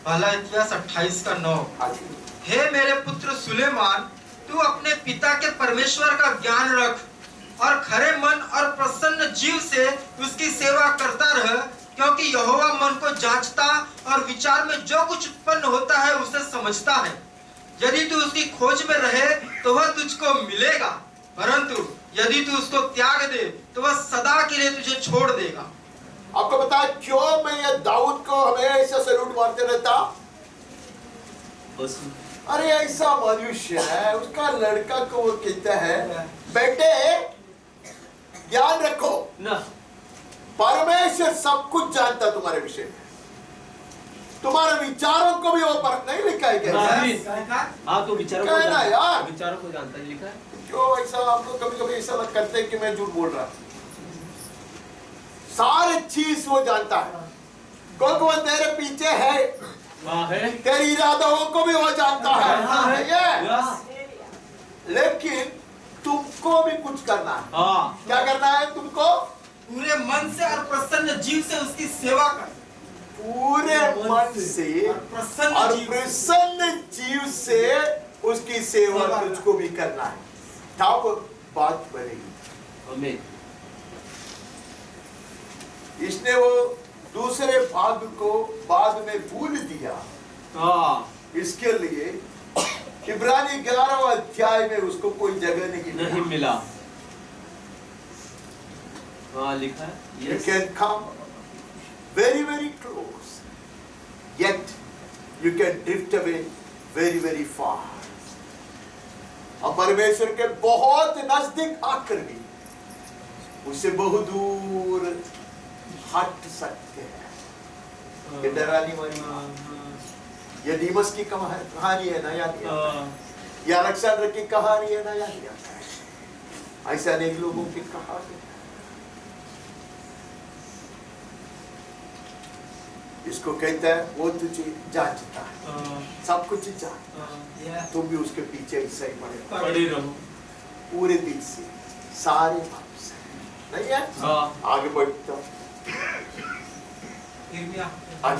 पहला इतिहास 28:9। हे मेरे पुत्र सुलेमान, तू अपने पिता के परमेश्वर का ज्ञान रख और खरे मन और प्रसन्न जीव से उसकी सेवा करता रह, क्योंकि यहोवा मन को जांचता और विचार में जो कुछ उत्पन्न होता है उसे समझता है। यदि तू उसकी खोज में रहे तो वह तुझको मिलेगा, परंतु यदि तू उसको त्याग दे तो वह सदा के लिए तुझे छोड़ देगा। आपको पता है क्यों मैं ये दाऊद को हमेशा सैल्यूट मारते रहता? अरे ऐसा मनुष्य है, उसका लड़का को वो कहता है, बेटे ज्ञान रखो ना, परमेश्वर सब कुछ जानता तुम्हारे विषय में, तुम्हारे विचारों को भी वो पर नहीं लिखा है क्या? हाँ, तो विचारों क्या है ना यार, विचारों को जानता है, लिखा है। क्यों ऐसा आप लोग कभी कभी ऐसा करते हैं कि मैं झूठ बोल रहा, सारे चीज वो जानता है, क्योंकि वो तेरे पीछे है, तेरी इरादों को भी वो जानता है। लेकिन तुमको भी कुछ करना है। क्या करना है तुमको? पूरे मन से और प्रसन्न जीव से उसकी सेवा कर। पूरे मन से और प्रसन्न जीव से उसकी सेवा तुझको भी करना है, तब बात बनेगी। इसने वो दूसरे भाग को बाद में भूल दिया। इसके लिए इब्रानी 11वां अध्याय में उसको कोई जगह नहीं मिला। लिखा है, You can come very very close, yet you can drift away very very far. और परमेश्वर के बहुत नजदीक आकर भी उससे बहुत दूर हट सकते हैं। ये डरानी वाली ये डीमस की कहानी है ना, याद नहीं? या अलेक्जेंडर की कहानी है ना, याद नहीं? ऐसे अनेक लोगों की कहानी। इसको कहता है वो तुझे जांचता है, सब कुछ जानता है, तुम भी उसके पीछे हिस्सा ही पड़े रहो पूरे दिल से, सारे भाव से, नहीं है? आगे बढ़ता आज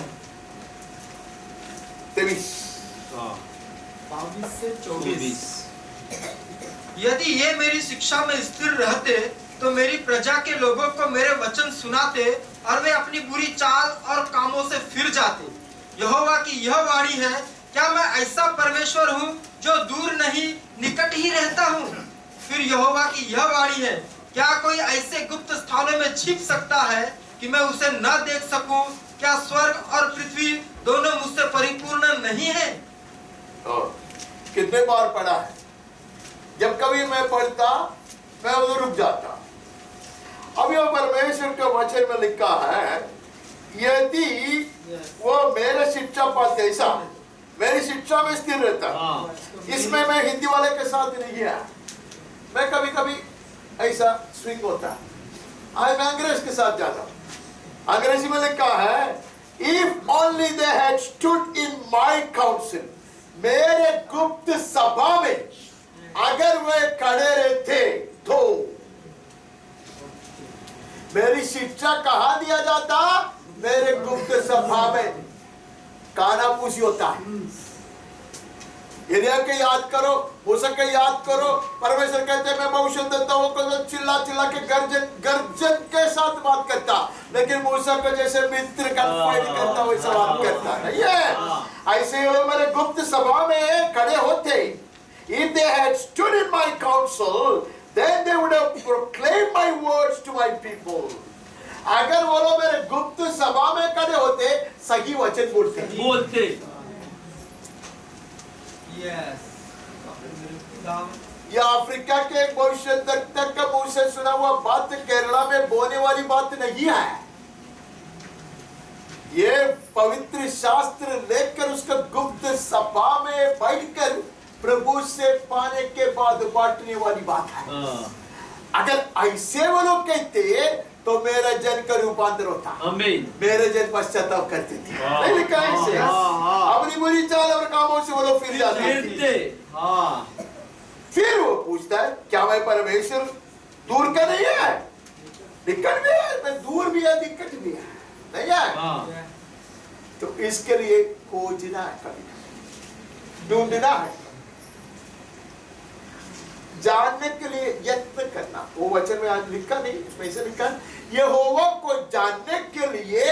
23 22 से 24। 24। यदि ये मेरी शिक्षा में स्थिर रहते तो मेरी प्रजा के लोगों को मेरे वचन सुनाते और वे अपनी बुरी चाल और कामों से फिर जाते। यहोवा की यह वाणी है, क्या मैं ऐसा परमेश्वर हूँ जो दूर नहीं निकट ही रहता हूँ? फिर यहोवा की यह वाणी है, क्या कोई ऐसे गुप्त स्थानों में छिप सकता है कि मैं उसे न देख सकूं? क्या स्वर्ग और पृथ्वी दोनों मुझसे परिपूर्ण नहीं है? कितने बार पढ़ा है? जब कभी मैं पढ़ता मैं उधर रुक जाता। अब यह परमेश्वर के वचन में लिखा है, यदि वो मेरे शिक्षा पाते ऐसा मेरी शिक्षा में स्थिर रहता। इसमें मैं हिंदी वाले के साथ नहीं गया, मैं कभी कभी ऐसा स्विंग होता, आज मैं अंग्रेज के साथ जाता। अंग्रेजी में लिखा है, if only they had stood in my council, मेरे गुप्त सभा में अगर वे खड़े रहते तो मेरी शिक्षा कहाँ दिया जाता? मेरे गुप्त सभा में। कानाफूसी होता है। एलिया के याद करो, मूसा के याद करो। परमेश्वर कहते हैं मैं भविष्य देता हूँ, तो चिल्ला चिल्ला के गर्जन के साथ बात करता, लेकिन मूसा को जैसे मित्र कन्फाइड करता वैसा बात करता नहीं है। ऐसे ही लोग मेरे गुप्त सभा में खड़े होते। If they had stood in my council, then they would have proclaimed my words to my people. अगर वो लोग मेरे गुप्त सभा में खड़े होते, सही वचन बोलते। ये अफ्रीका के एक भविष्य तक का मुंह से सुना हुआ बात केरला में बोलने वाली बात नहीं है। ये पवित्र शास्त्र लेकर उसका गुप्त सभा में बैठकर प्रभु से पाने के बाद बांटने वाली बात है। अगर ऐसे वो लोग कहते तो मेरा जन का रूपांतर होता। आमीन। मेरे जन पश्चाताप करते थे। नहीं लिखा ऐसे? अपनी बुरी चाल और कामों से वो लोग फिर जाते थे। फिर वो पूछता है, क्या मैं परमेश्वर दूर का नहीं है? निकट भी है, मैं दूर भी है, निकट भी है, नहीं है? तो इसके लिए खोजना है, कभी ढूंढना है, जानने के लिए यत्न करना। वो वचन में आज लिखा नहीं, इसमें से लिखा है, यहोवा को जानने के लिए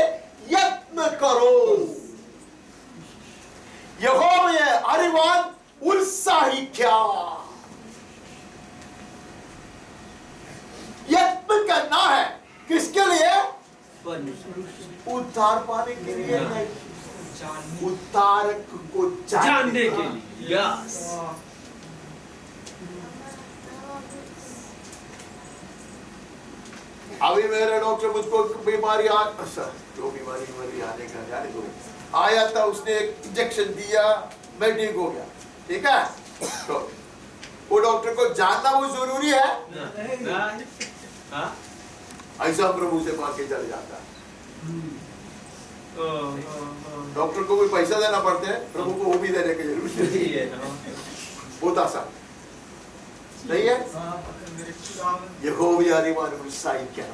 यत्न करो। यहोवा है अरिवान उत्साही क्या? यत्न करना है किसके लिए? उद्धार पाने के लिए नहीं, उद्धारक को जानने के लिए। यस। अभी मेरे डॉक्टर मुझको बीमारी जो बीमारी आने का जाने दो, आया था, उसने एक इंजेक्शन दिया, मैं ठीक हो गया, ठीक है? तो वो डॉक्टर को जानना वो जरूरी है? ऐसा प्रभु से मांग के चल जाता है। डॉक्टर को कोई पैसा देना पड़ता है, प्रभु को वो भी देने की जरूरत नहीं है। बहुत आसान नहीं है। यहोवा अरिवान उत्साही क्या?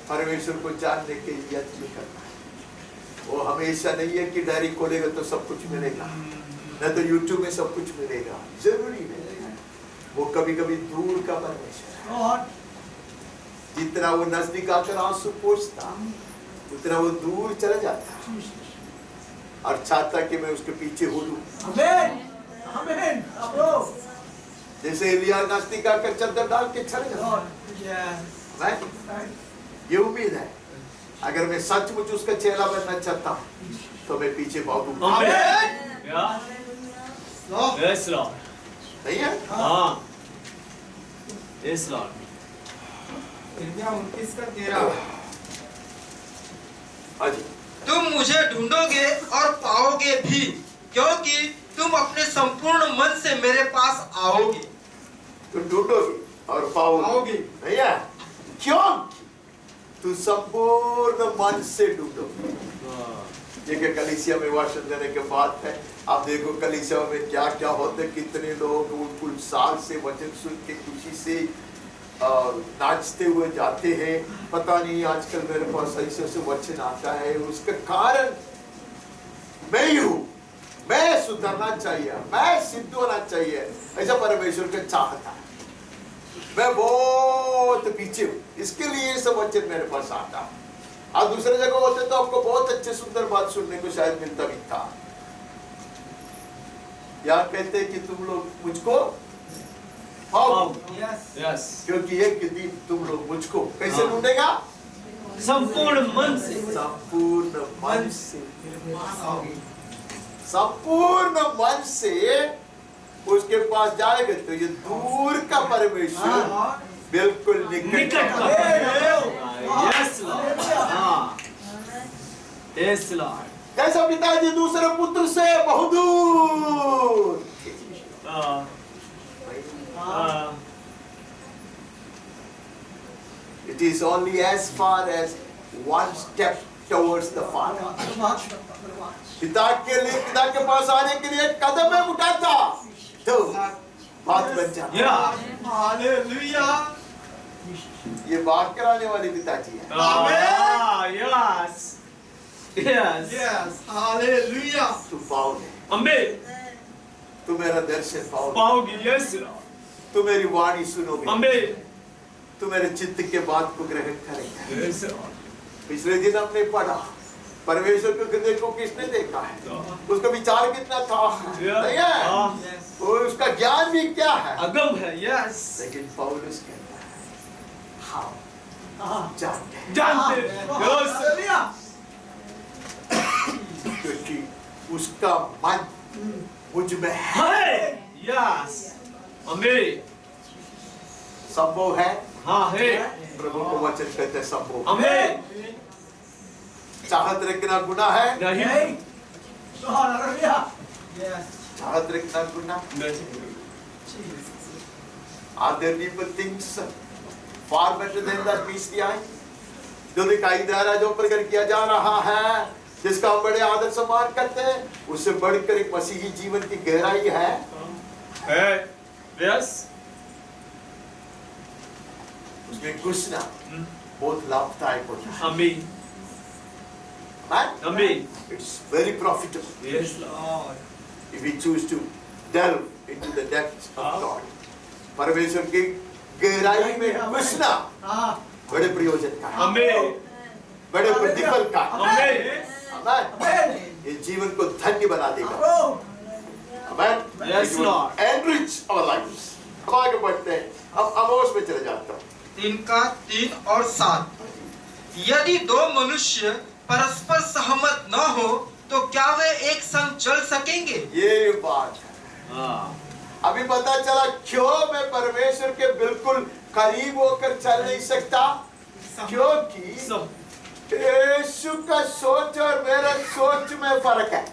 परमेश्वर को जानने के यत्न करना है। वो हमेशा नहीं है कि डायरी खोलेगा तो सब कुछ मिलेगा, न तो यूट्यूब में सब कुछ मिलेगा, जरूरी नहीं है। वो कभी कभी दूर का परमेश्वर है। जितना वो नजदीक आकर आंसू पोंछता, उतना वो दूर चला जाता और चाहता कि मैं उसके पीछे हो लूं। आमीन। जैसे एलिया नजदीक आकर चद्दर डाल के चल जाता। ये उम्मीद है, अगर मैं सचमुच उसका चेला बनना चाहता हूँ तो मैं पीछे भागूंगा। नहीं है? हाँ। तुम मुझे ढूंढोगे और पाओगे भी, क्योंकि तुम अपने संपूर्ण मन से मेरे पास आओगे। तुम ढूंढोगे और पाओगे, नहीं है? क्यों? तू संपूर्ण मन से ढूंढोगे। देखिए कलीसिया में भाषण देने के बाद है, आप देखो कलीसिया में क्या क्या होते, कितने लोग उल्लास से वचन सुन के खुशी से नाचते हुए जाते हैं। पता नहीं आजकल मेरे पास ऐसे ऐसे वचन आता है, उसका कारण मैं ही हूँ। मैं सुधरना चाहिए, मैं सिद्ध होना चाहिए, ऐसा परमेश्वर का चाहता है। मैं बहुत पीछे हूँ, इसके लिए सब वचन मेरे पास आता है। आप दूसरे जगह होते तो आपको बहुत अच्छे सुंदर बात सुनने को शायद मिलता भी था। यहाँ कहते हैं कि तुम लोग मुझको पाओ, यस, क्योंकि एक दिन तुम लोग मुझको कैसे ढूंढेगा? संपूर्ण मन से, संपूर्ण मन से, संपूर्ण मन से उसके पास जाएगा तो ये दूर का परमेश्वर बिल्कुल निकट का। यस लॉर्ड, हाँ, यस लॉर्ड। कैसा पिताजी दूसरे पुत्र से बहुत दूर। It is only as far as one step towards the Father. पिता के पास आने के लिए कदम में उठाता तो बात बन जाती। हालेलुया। ये बात कराने वाले पिताजी है। Yes, yes, yes, hallelujah. तू पाओगे, आमीन, तू मेरा दर्शन पाओगे, पाओगे, यस लॉर्ड, तू मेरी वाणी सुनोगे, आमीन, तू मेरे चित्त के बात को ग्रहण करेगा। Yes Lord. पिछले दिन हमने पढ़ा परमेश्वर के हृदय को किसने देखा है, उसका विचार कितना था, नहीं है? और उसका ज्ञान भी क्या है, अगम है। यस, लेकिन पौलुस कहता है हाँ जानते यस, क्योंकि उसका मन मुझ में है। यस, आमीन, संभव है। हाँ है, प्रभु को वचन कहते हैं संभव। आमीन, चाहत रखना गुनाह है नहीं, चाहत रखना गुनाह। Are there deeper things far better than that beastly eye? जो दिखाई दे रहा है, जो प्रकट किया जा रहा है, जिसका हम बड़े आदर सम्मान करते हैं, उससे बढ़कर एक मसीही जीवन की गहराई है। यस, उसमें घुसना बहुत लाभदायक होता है। आमीन, आमीन, It's very profitable yes Lord, if we choose to delve into the depths of God. परमेश्वर की गहराई में घुसना बड़े प्रयोजन का है, आमीन, बड़े प्रतिफल का है। आमीन, आमेन। ये जीवन को धन्य बना देगा। आमेन। Yes, Lord. Enrich our lives. हम आगे बढ़ते हैं। अब आमोस में चले जाता हूँ। 3 और 7। यदि दो मनुष्य परस्पर सहमत न हो तो क्या वे एक संग चल सकेंगे? ये बात है। अभी पता चला क्यों मैं परमेश्वर के बिल्कुल करीब होकर चल नहीं सकता, क्योंकि यीशु का सोच और मेरा सोच में फर्क है।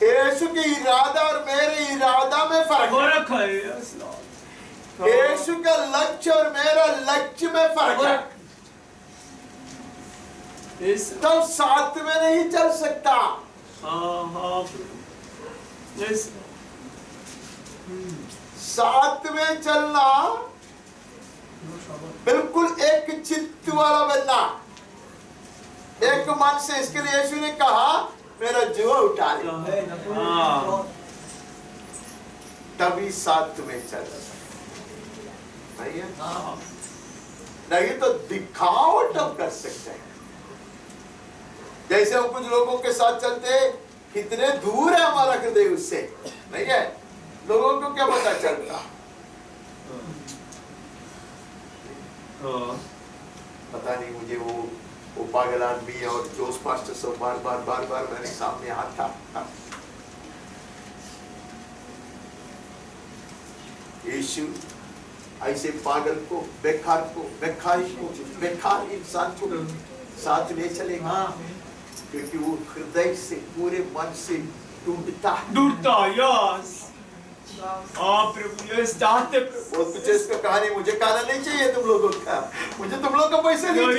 यीशु की इरादा और मेरे इरादा में फर्क है। यीशु का लक्ष्य और मेरा लक्ष्य में फर्क है। तो साथ में नहीं चल सकता। साथ में चलना, बिल्कुल एक चित्त वाला बनना, एक मन से। इसके लिए यीशु ने कहा मेरा जुआ उठा ले, तभी साथ में चल सकते। नहीं है? नहीं तो दिखावट हम कर सकते हैं। जैसे हम कुछ लोगों के साथ चलते हैं, कितने दूर है हमारा हृदय उससे, नहीं है? लोगों को क्या पता चलता? पता नहीं मुझे वो पागल आदमी और जोश पास्टर सब बार मेरे सामने आता। यीशु ऐसे पागल को, बेकार को, बेकार इंसान को साथ ले चलेगा, क्योंकि वो हृदय से, पूरे मन से ढूंढता। यस, प्रभु, यस, चाहते प्रभु। बहुत कुछ इसका कहानी मुझे कहना नहीं चाहिए तुम लोगों का, मुझे तुम लोग का पैसे नहीं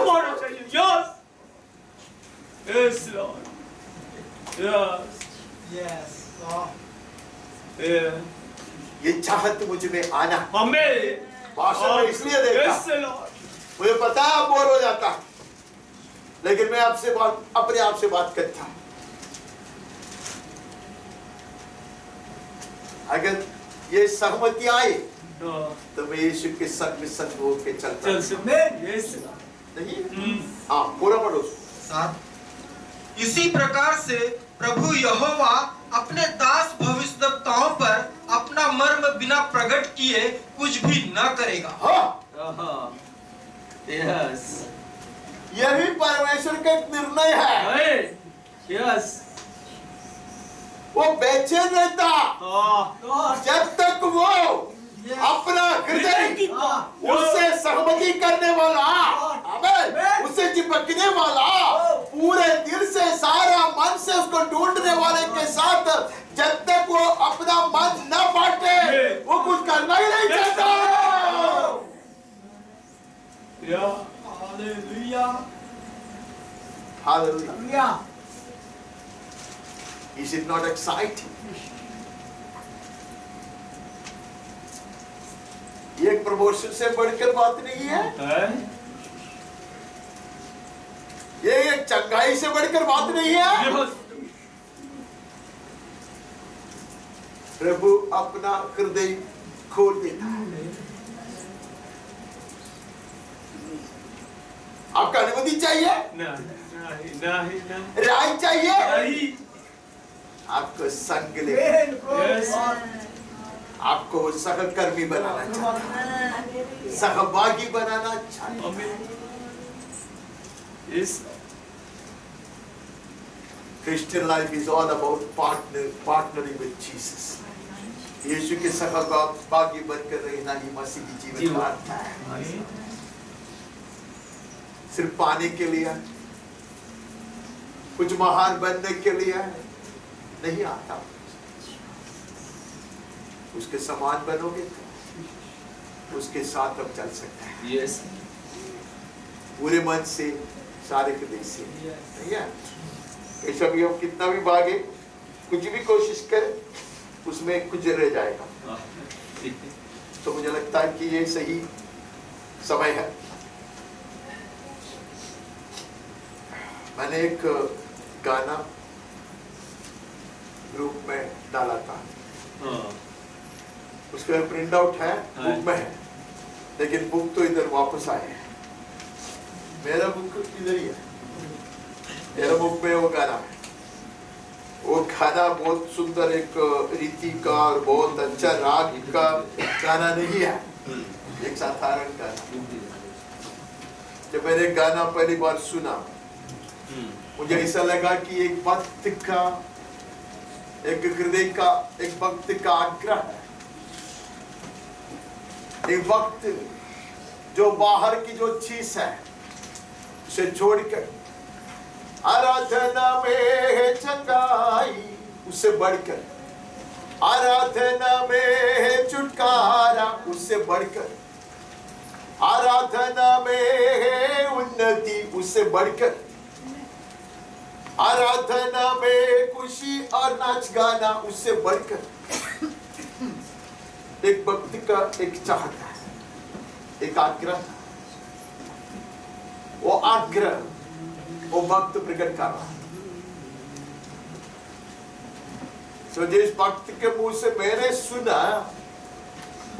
मारना चाहिए। यस, यस लॉर्ड, यस, ये चाहत मुझ में आना। हमें भाषण में इसलिए देखा, मुझे पता है आप बोर हो जाता, लेकिन मैं आपसे बात, अपने आप से बात करता। अगर ये सहमति आए तो मैं यीशु के संग में संग होके चलता नहीं। हाँ, पूरा पढ़ो। 7 इसी प्रकार से प्रभु यहोवा अपने दास भविष्यद्वक्ताओं पर अपना मर्म बिना प्रकट किए कुछ भी न करेगा। हाँ, यस, यही परमेश्वर का एक निर्णय है। यस, वो बेचैन रहता जब तक वो अपना हृदय उससे सहमति करने वाला, आमीन, उससे चिपकने वाला, पूरे दिल से सारा मन से उसको ढूंढने वाले के साथ जब तक वो अपना मन न बांटे वो कुछ करना ही नहीं चाहता। Hallelujah, hallelujah. Is it not exciting? ये एक प्रमोशन से बढ़कर बात नहीं है, ये एक चंगाई से बढ़कर बात नहीं है। प्रभु अपना हृदय खोल देता है। आपका अनुमति चाहिए? नहीं, राय चाहिए? नहीं, आपको संग ले, आपको वो सहकर्मी बनाना चाहता है, सहभागी बनाना चाहता है। Christian life is all about partnering with Jesus. यीशु के सहभागी बनकर रहना ही मसीह की जीवन का अर्थ है। सिर्फ पाने के लिए, कुछ महान बनने के लिए नहीं आता। उसके समान बनोगे तो उसके साथ अब चल सकते हैं। यस, पूरे मन से, सारे हृदय से, नहीं है? ऐसा भी हम कितना भी भागे, कुछ भी कोशिश करें, उसमें कुछ रह जाएगा। तो मुझे लगता है कि ये सही समय है। मैंने एक गाना ग्रुप में डाला था, उसका प्रिंट आउट है, बुक में है, लेकिन बुक तो इधर वापस आए हैं। मेरा बुक इधर ही है, मेरा बुक में वो गाना है। वो गाना बहुत सुंदर एक रीति का और बहुत अच्छा राग का गाना नहीं है, एक साधारण गाना। जब मैंने गाना पहली बार सुना, मुझे ऐसा लगा कि एक भक्त का, एक हृदय का, एक भक्त का आग्रह है। एक वक्त जो बाहर की जो चीज है उसे छोड़कर आराधना में है चंगाई, उससे बढ़कर आराधना में है छुटकारा, उससे बढ़कर आराधना में है उन्नति, उससे बढ़कर आराधना में खुशी और नाच गाना, उससे बढ़कर एक भक्त का एक चाहत है, एक आग्रह। वो आग्रह वो भक्त प्रकट कर रहा है। तो जिस भक्त के मुंह से मैंने सुना,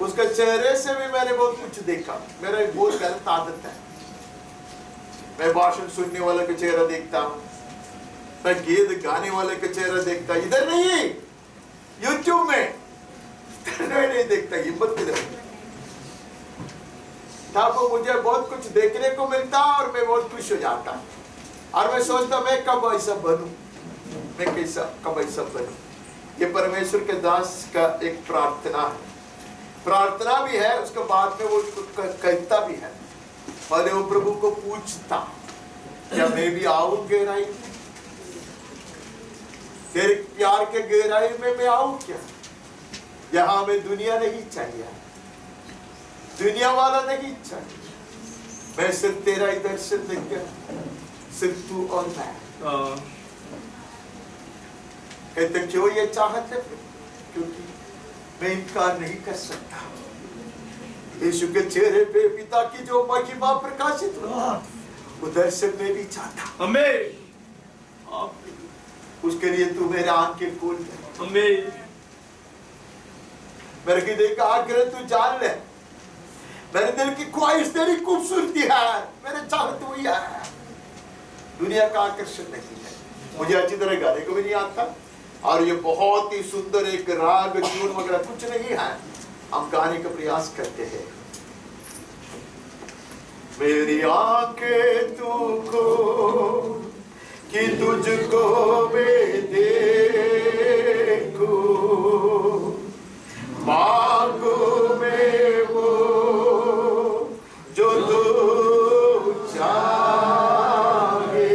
उसके चेहरे से भी मैंने बहुत कुछ देखा। मेरा एक बहुत गलत आदत है, मैं भाषण सुनने वाले का चेहरा देखता हूँ, मैं गीत गाने वाले का चेहरा देखता, इधर नहीं, यूट्यूब में नहीं देखता। हिम्मत किधर था? तो मुझे बहुत कुछ देखने को मिलता और मैं बहुत खुश हो जाता और मैं सोचता मैं कब ऐसा बनूं, मैं कैसा कब ऐसा बनूं। ये परमेश्वर के दास का एक प्रार्थना है, प्रार्थना भी है, उसके बाद में वो कहता भी है। पहले वो प्रभु को पूछता, क्या मैं भी आऊं गहराई में, तेरे प्यार के गहराई में मैं आऊं क्या? यहाँ में दुनिया नहीं चाहिए, दुनिया वाला नहीं चाहिए, मैं सिर्फ तेरा ही दर्शन देख, सिर्फ तू और मैं। कहते क्यों ये चाहत है? क्योंकि मैं इनकार नहीं कर सकता। यीशु के चेहरे पे पिता की जो महिमा प्रकाशित हुआ, वो दर्शन में भी चाहता। हमें उसके लिए तू मेरे आंखें खोल दे। हमें मेरे हृदय का आग्रह तू जान ले। मेरे दिल की ख्वाहिश तेरी खूबसूरती है, मेरे चाहत हुई है, दुनिया का आकर्षण नहीं है। मुझे अच्छी तरह गाने को भी नहीं आता, और ये बहुत ही सुंदर एक राग ट्यून वगैरह कुछ नहीं है। हम गाने का प्रयास करते हैं। मेरी आंखें तू खोल कि तुझको मैं देखूं, मांगू मैं वो जो तू चाहे।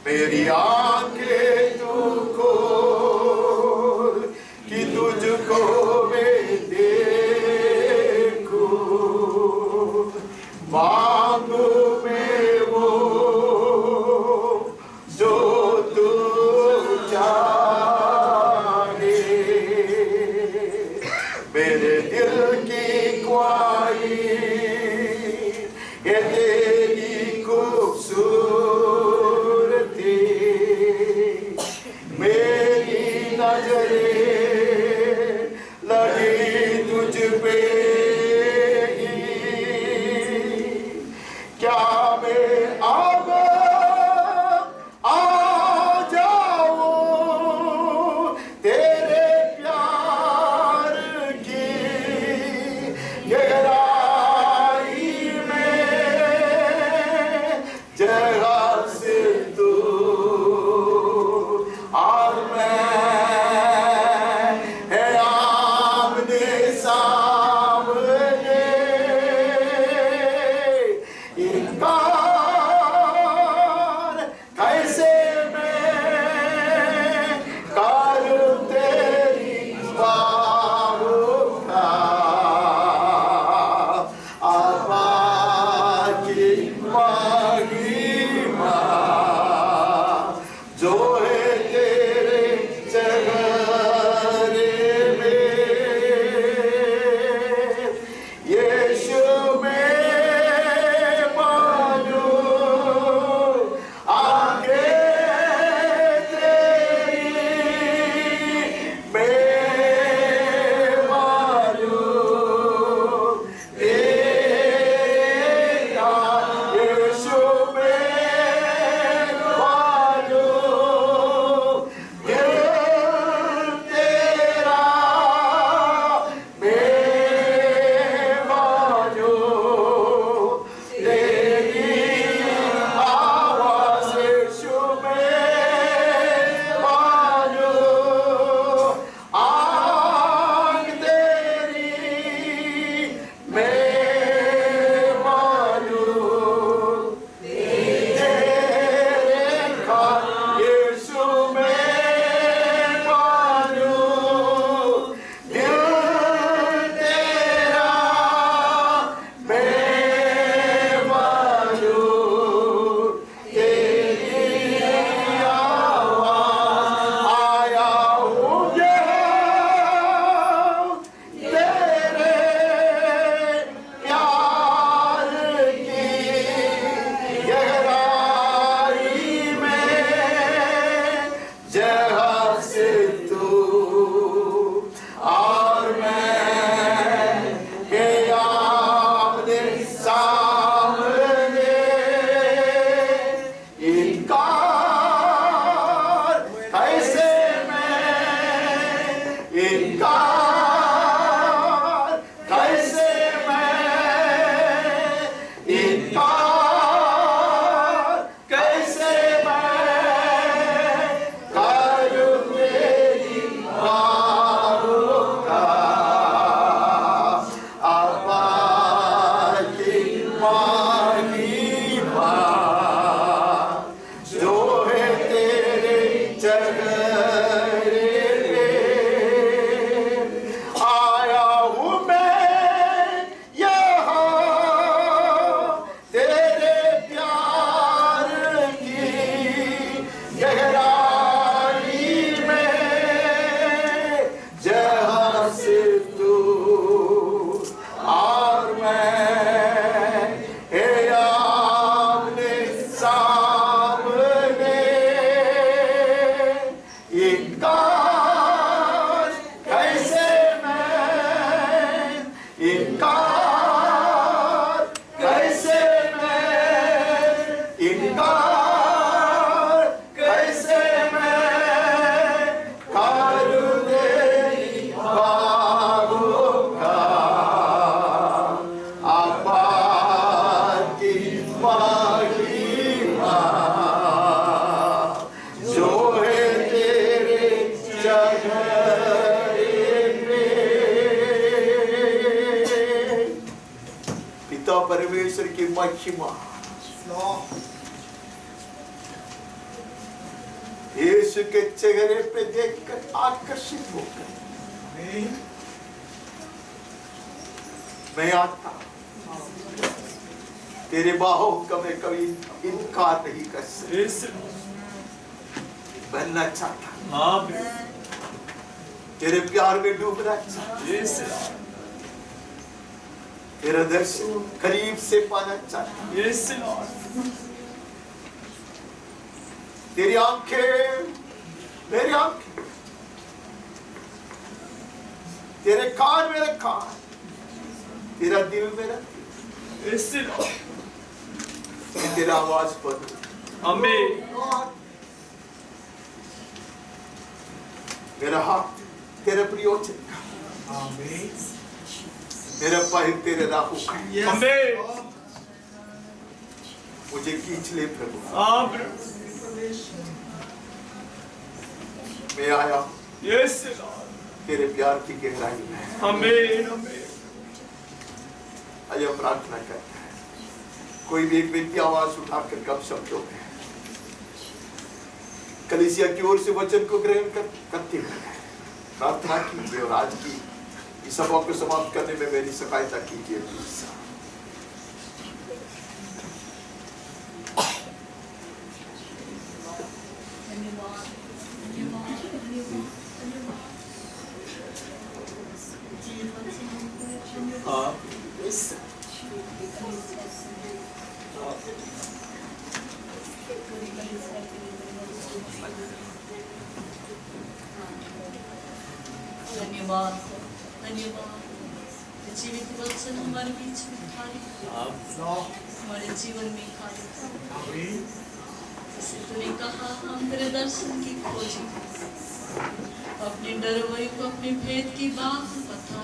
मेरी आंखें तू खोल कि तुझको मैं देखूं, मांगू मैं वो जो तू चाहे। मेरे दिल की ख्वाहिश ये तेरी खूबसूरती, मेरी नजरें लगी तुझ पे ही। क्या मैं अब आ जाऊं तेरे प्यार की गहराई में, जगह से तू और मैं है आमने सामने। इनकार कैसे मैं करूं तेरी बाहों का, आबा की महिमा जो है तेरे चेहरे में। यीशु में मानूं आगे तेरी, मैं मानूं तेरा। यीशु में मानूं दिल तेरा, मैं मानूं तेरी आवाज़। यीशु में मानूं आग तेरी, मैं मानूं तेरे खान। यीशु में मानूं दिल तेरा, मैं मानूं तेरी आवाज़। आया हूँ तेरे प्यार की गहराई में, जहाँ से तू और मैं के आमने सामने। इनकार कैसे मैं, इनकार कैसे मैं, इनकार कैसे मैं करूं तेरी बाहों का, आबा की महिमा जो है तेरे चेहरे पे। आया हूँ मैं यहाँ तेरे प्यार की गहराई में, जहाँ परमेश्वर की महिमा यीशु के चेहरे पे देखकर आकर्षित होकर मैं आता तेरे बाहों का मैं कभी इनकार नहीं कर सकता। बनना चाहता, तेरे प्यार में डूबना चाहता, तेरा दर्शन करीब से पाना चाहता। तेरी आंखें मेरी आंखें, तेरे कान मेरे कान, तेरा दिल मेरा दिल, तेरा आवाज पर मेरा हाथ तेरे प्रयोजन का, मेरा पैर तेरे राहों का, मुझे खींच ले प्रभु। मैं आया तेरे प्यार की गहराई में। आइए प्रार्थना करते हैं। कोई भी एक व्यक्ति आवाज उठाकर कब शब्दों में कलीसिया की ओर से वचन को ग्रहण करते हुए प्रार्थना कीजिए और आज की इस सभा को समाप्त करने में मेरी सहायता कीजिए प्लीज। धन्यवाद धन्यवाद, जीवित वचन हमारे बीच में कार्य, हमारे जीवन में कार्य। जैसे तूने कहा हम तेरे दर्शन की खोज, अपने डरवई को अपने भेद की बात बता।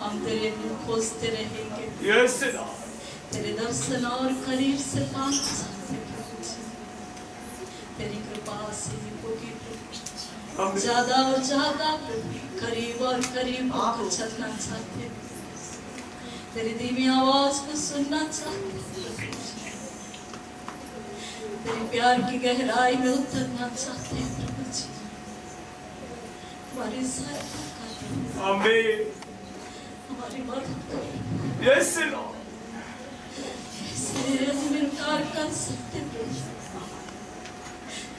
हम तेरे मुँह खोजते रहेंगे, तेरे दर्शन और करीब से पाना चाहते हैं। तेरी कृपा से होगी ज्यादा और ज्यादा करीब और करीब होकर चलना चाहते, तेरी धीमी आवाज को सुनना चाहते, तेरे प्यार की गहराई में उतरना चाहते हैं प्रभु जी। हमारी सहायता करें, हमारी मदद करें। ऐसे हम इनकार कर सकते प्रभु,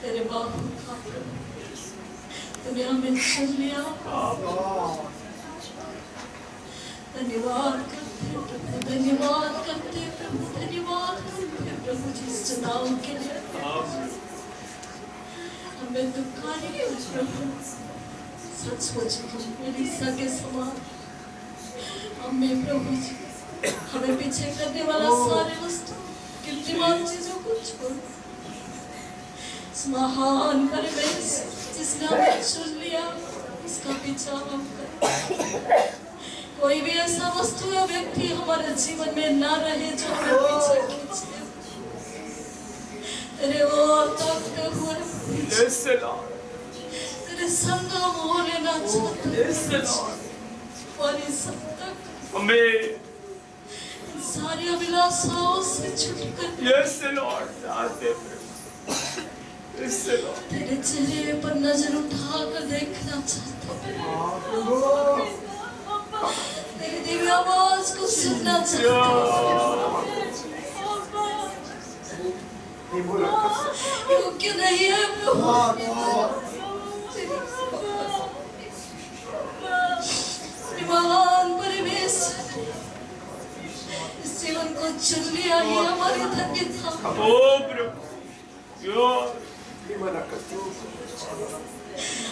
तेरे बाहों का तूने हमें चुन लिया। धन्यवाद करते प्रभु, धन्यवाद करते प्रभु, धन्यवाद करते प्रभु जी चुनाव के लिए। हमें दुखारी प्रभु, सचमुच मेरी सगे समान हमें प्रभु जी, हमें पीछे करने वाला सारे वस्तु कीमतीमान चीजों को छोड़ महान परमेश जिसने हमें चुन लिया उसका पीछा हम करें। कोई भी ऐसा वस्तु या व्यक्ति हमारे जीवन में ना रहे जो हमें पीछे खींचे। तेरे वो ताकते हुए तेरे संग हम हो लेना चाहते और इस सब तक सारी अभिलाषाओं से छुटकर तेरे चेहरे पर नजर उठाकर देखना चाहते, तेरी दिव्य आवाज को सुनना चाहते। योग्य नहीं है महान परिवेश, इस जीवन को चुन लिया ही हमारी धन्यता।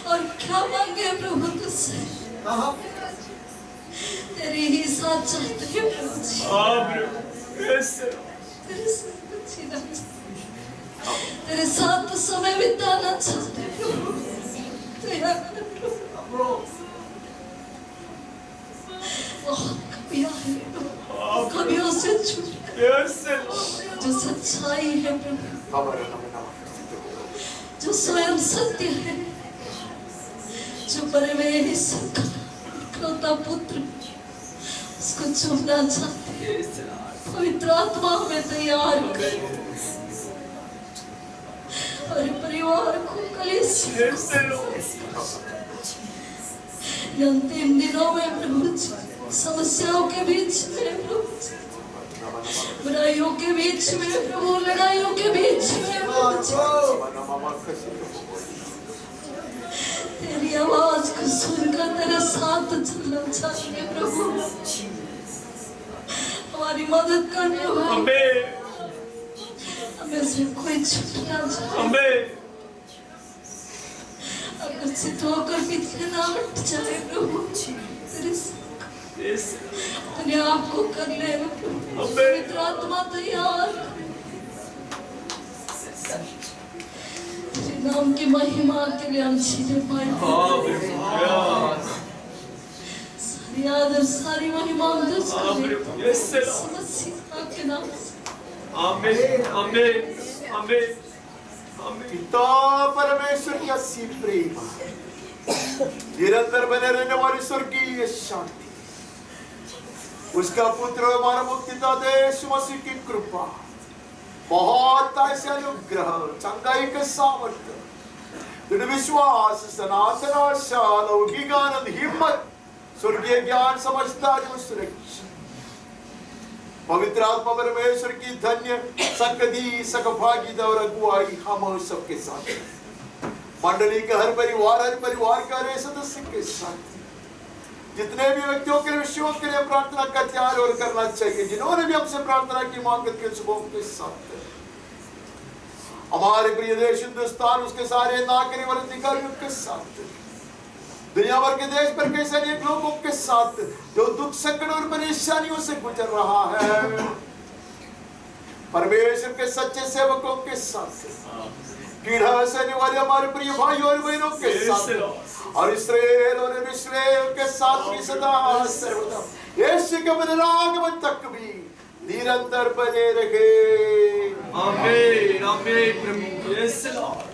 और क्या मांगे प्रभु तुझसे, तेरी ही साथ चाहते हैं प्रभु जी। तेरे साथ समय बिताना चाहते हैं प्रभु। कभी आए कभी उससे छूट जो सच्चाई है प्रभु, जो स्वयं सत्य है, जो परमेश्वर का इकलौता पुत्र उसको चुनना चाहते हैं। पवित्र आत्मा हमें तैयार कर और परिवार को कलीसिया अंतिम दिनों में प्रभु समस्याओं के बीच में, प्रभु बुराइयों के बीच में, प्रभु लड़ाइयों के बीच में, तेरी आवाज को सुनकर तेरे साथ चलना चाहिए प्रभु। हमारी मदद कर प्रभु, हमें से कोई छूटना चाहिए, आकर्षित होकर पीछे ना हट जाए प्रभु। अपने आप को कर ले पवित्र आत्मा तैयार, तेरे नाम की महिमा के लिए हम चीजें पाए। सारी आदर सारी महिमा हम मसीह के नाम से। आमीन आमीन आमीन। पिता परमेश्वर की असीम प्रेम, निरंतर बने रहने वाली स्वर्गीय शांति, उसका पुत्र हमारा मुक्तिदाता यीशु मसीह की कृपा, बहुत ऐसे अनुग्रह, चंगाई के सामर्थ्य, दृढ़ विश्वास, सनातन आशा, लौकिक आनंद, हिम्मत, स्वर्गीय ज्ञान, समझदारी और सुरक्षा, पवित्र आत्मा परमेश्वर की धन्य सकदी सकभागिता और अगुवाई हम सबके साथ, मंडली के हर परिवार का हर सदस्य के साथ, जितने भी व्यक्तियों के विषयों के लिए प्रार्थना का त्याग और करना चाहिए, जिन्होंने भी हमसे प्रार्थना की मांग के सुबह के साथ, हमारे प्रिय देश हिंदुस्तान, उसके सारे नागरिक और अधिकारियों के साथ, दुनिया भर के देश पर के सारे लोगों के साथ जो दुख संकट और परेशानियों से गुजर रहा है, परमेश्वर के सच्चे सेवकों के साथ, पीड़ा सहने वाले हमारे प्रिय भाइयों और बहनों के साथ, और इस्राएल और इस्राएल के साथ भी सदा सर्वदा यीशु के पुनरागमन तक भी निरंतर बने रहे। आमीन आमीन प्रभु। Yes Lord.